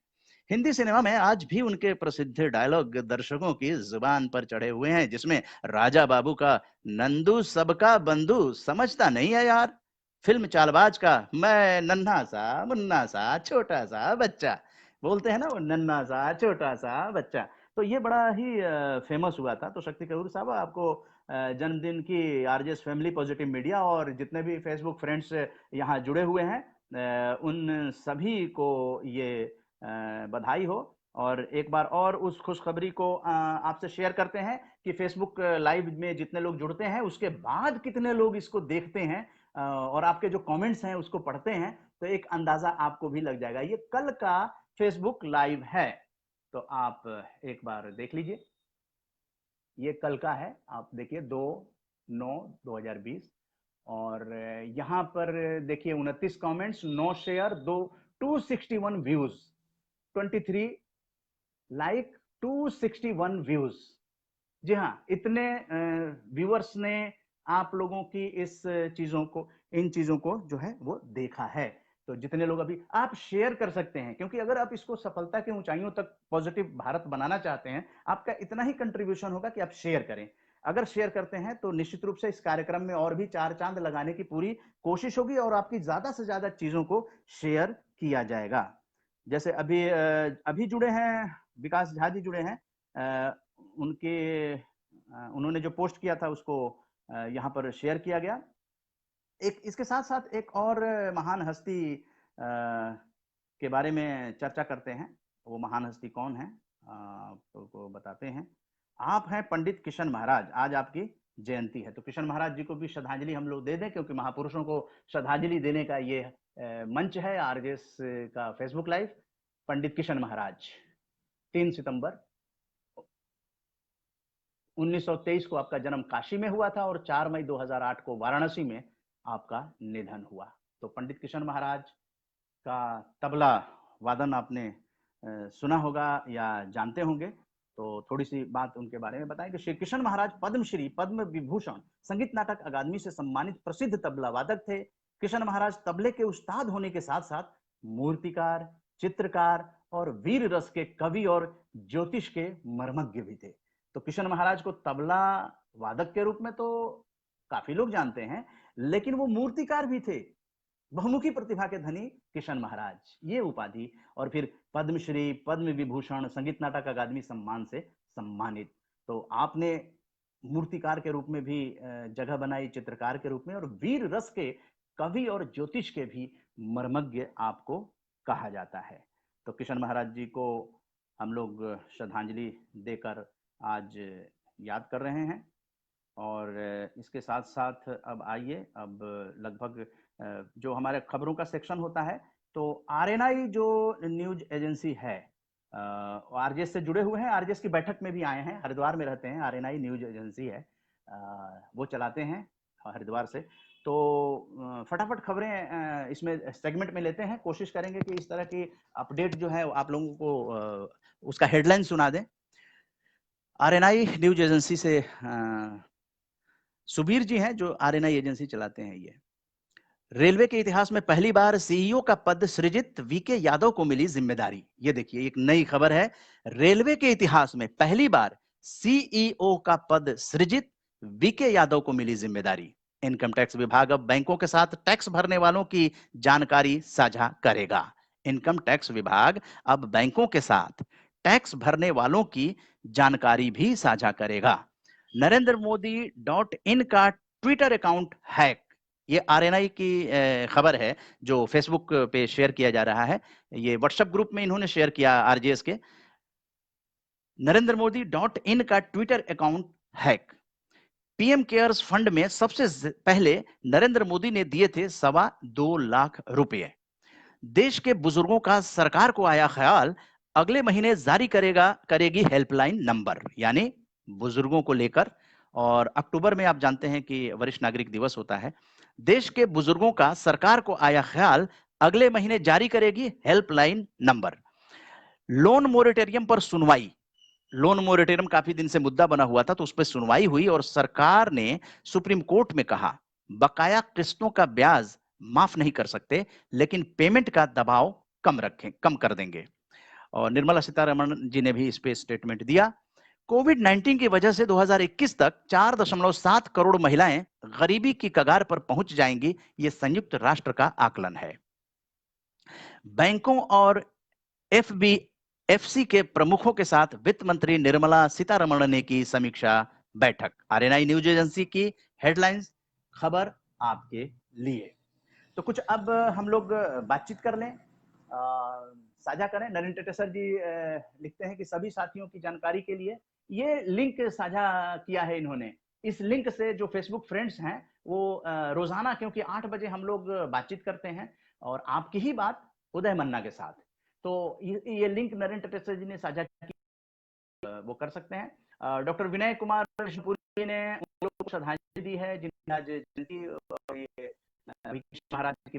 हिंदी सिनेमा में आज भी उनके प्रसिद्ध डायलॉग दर्शकों की जुबान पर चढ़े हुए हैं, जिसमें राजा बाबू का नंदू सबका बंधु समझता नहीं है यार, फिल्म चालबाज का मैं नन्हा सा मुन्ना सा छोटा सा बच्चा, बोलते हैं ना वो नन्हा सा छोटा सा बच्चा। तो ये बड़ा ही फेमस हुआ था। तो शक्ति कपूर साहब, आपको जन्मदिन की आरजेएस फैमिली पॉजिटिव मीडिया और जितने भी फेसबुक फ्रेंड्स यहाँ जुड़े हुए हैं उन सभी को ये बधाई हो। और एक बार और उस खुशखबरी को आपसे शेयर करते हैं कि फेसबुक लाइव में जितने लोग जुड़ते हैं उसके बाद कितने लोग इसको देखते हैं और आपके जो कमेंट्स हैं उसको पढ़ते हैं, तो एक अंदाजा आपको भी लग जाएगा। ये कल का फेसबुक लाइव है, तो आप एक बार देख लीजिए। ये कल का है, आप देखिए 2/9/2020 और यहाँ पर देखिए 29 comments, 9 share, 261 views, 23 like, 261 views. जी हाँ, इतने व्यूअर्स ने आप लोगों की इन चीजों को जो है वो देखा है। तो जितने लोग अभी आप शेयर कर सकते हैं, क्योंकि अगर आप इसको सफलता की ऊंचाइयों तक पॉजिटिव भारत बनाना चाहते हैं, आपका इतना ही कंट्रीब्यूशन होगा कि आप शेयर करें। अगर शेयर करते हैं तो निश्चित रूप से इस कार्यक्रम में और भी 4 चांद लगाने की पूरी कोशिश होगी और आपकी ज्यादा से ज्यादा चीजों को शेयर किया जाएगा। जैसे अभी जुड़े हैं विकास झा जी, जुड़े हैं, उन्होंने जो पोस्ट किया था उसको यहाँ पर शेयर किया गया। एक इसके साथ साथ एक और महान हस्ती के बारे में चर्चा करते हैं। वो महान हस्ती कौन है, आपको बताते हैं। आप हैं पंडित किशन महाराज, आज आपकी जयंती है, तो किशन महाराज जी को भी श्रद्धांजलि हम लोग दे दें, क्योंकि महापुरुषों को श्रद्धांजलि देने का ये मंच है आरजेएस का फेसबुक लाइव। पंडित किशन महाराज 3 सितंबर 1923 को आपका जन्म काशी में हुआ था और 4 मई 2008 को वाराणसी में आपका निधन हुआ। तो पंडित किशन महाराज का तबला वादन आपने सुना होगा या जानते होंगे, तो थोड़ी सी बात उनके बारे में बताएं कि श्री किशन महाराज पद्मश्री, पद्म विभूषण, संगीत नाटक अकादमी से सम्मानित प्रसिद्ध तबला वादक थे। किशन महाराज तबले के उस्ताद होने के साथ साथ मूर्तिकार, चित्रकार और वीर रस के कवि और ज्योतिष के मर्मज्ञ भी थे। तो किशन महाराज को तबला वादक के रूप में तो काफी लोग जानते हैं, लेकिन वो मूर्तिकार भी थे। बहुमुखी प्रतिभा के धनी किशन महाराज, ये उपाधि, और फिर पद्मश्री, पद्म विभूषण, संगीत नाटक अकादमी सम्मान से सम्मानित। तो आपने मूर्तिकार के रूप में भी जगह बनाई, चित्रकार के रूप में, और वीर रस के कवि और ज्योतिष के भी मर्मज्ञ आपको कहा जाता है। तो किशन महाराज जी को हम लोग श्रद्धांजलि देकर आज याद कर रहे हैं। और इसके साथ साथ अब आइए, अब लगभग जो हमारे खबरों का सेक्शन होता है, तो आरएनआई जो न्यूज एजेंसी है, आरजेएस से जुड़े हुए हैं, आरजेएस की बैठक में भी आए हैं, हरिद्वार में रहते हैं, आरएनआई न्यूज एजेंसी है, वो चलाते हैं हरिद्वार से। तो फटाफट खबरें इसमें सेगमेंट में लेते हैं, कोशिश करेंगे कि इस तरह की अपडेट जो है आप लोगों को उसका हेडलाइन सुना दें। आरएनआई न्यूज एजेंसी से सुबीर जी हैं जो आरएनआई एजेंसी चलाते हैं। ये रेलवे के इतिहास में पहली बार सीईओ का पद सृजित वीके यादव को मिली जिम्मेदारी। ये देखिए एक नई खबर है, रेलवे के इतिहास में पहली बार सीईओ का पद सृजित वीके यादव को मिली जिम्मेदारी। इनकम टैक्स विभाग अब बैंकों के साथ टैक्स भरने वालों की जानकारी साझा करेगा। इनकम टैक्स विभाग अब बैंकों के साथ टैक्स भरने वालों की जानकारी भी साझा करेगा। नरेंद्र मोदी .in का ट्विटर अकाउंट हैक, ये आरएनआई की खबर है जो फेसबुक पे शेयर किया जा रहा है। ये व्हाट्सएप ग्रुप में इन्होंने शेयर किया आरजेएस के। नरेंद्र मोदी .in का Twitter account hack. PM cares fund में सबसे पहले नरेंद्र मोदी ने दिए थे 2.25 लाख रुपए। देश के बुजुर्गों का सरकार को आया ख्याल, अगले महीने जारी करेगी हेल्पलाइन नंबर, यानी बुजुर्गों को लेकर। और अक्टूबर में आप जानते हैं कि वरिष्ठ नागरिक दिवस होता है। देश के बुजुर्गों का सरकार को आया ख्याल, अगले महीने जारी करेगी हेल्पलाइन नंबर। लोन मोरेटोरियम पर सुनवाई, लोन मोरेटोरियम काफी दिन से मुद्दा बना हुआ था, तो उस पर सुनवाई हुई और सरकार ने सुप्रीम कोर्ट में कहा बकाया किस्तों का ब्याज माफ नहीं कर सकते, लेकिन पेमेंट का दबाव कम कर देंगे। और निर्मला सीतारमण जी ने भी इस पे स्टेटमेंट दिया। कोविड-19 की वजह से 2021 तक 4.7 करोड़ महिलाएं गरीबी की कगार पर पहुंच जाएंगी, ये संयुक्त राष्ट्र का आकलन है। बैंकों और एफबीएफसी के प्रमुखों के साथ वित्त मंत्री निर्मला सीतारमण ने की समीक्षा बैठक। आरएनआई न्यूज एजेंसी की हेडलाइंस खबर आपके लिए। तो कुछ अब हम लोग बातचीत कर लें, साझा करें। नरेंद्र टेटेसर जी लिखते हैं कि सभी साथियों की जानकारी के लिए ये लिंक साझा किया है इन्होंने। इस लिंक से जो फेसबुक फ्रेंड्स हैं वो रोजाना, क्योंकि 8 बजे हम लोग बातचीत करते हैं और आपकी ही बात उदय मन्ना के साथ, तो ये लिंक नरेंद्र टेटेसर जी ने साझा किया, वो कर सकते हैं। डॉक्टर विनय कुमार शिवपुरी ने श्रद्धांजलि दी है जिन्हें आज जयंती, और ये महाराज की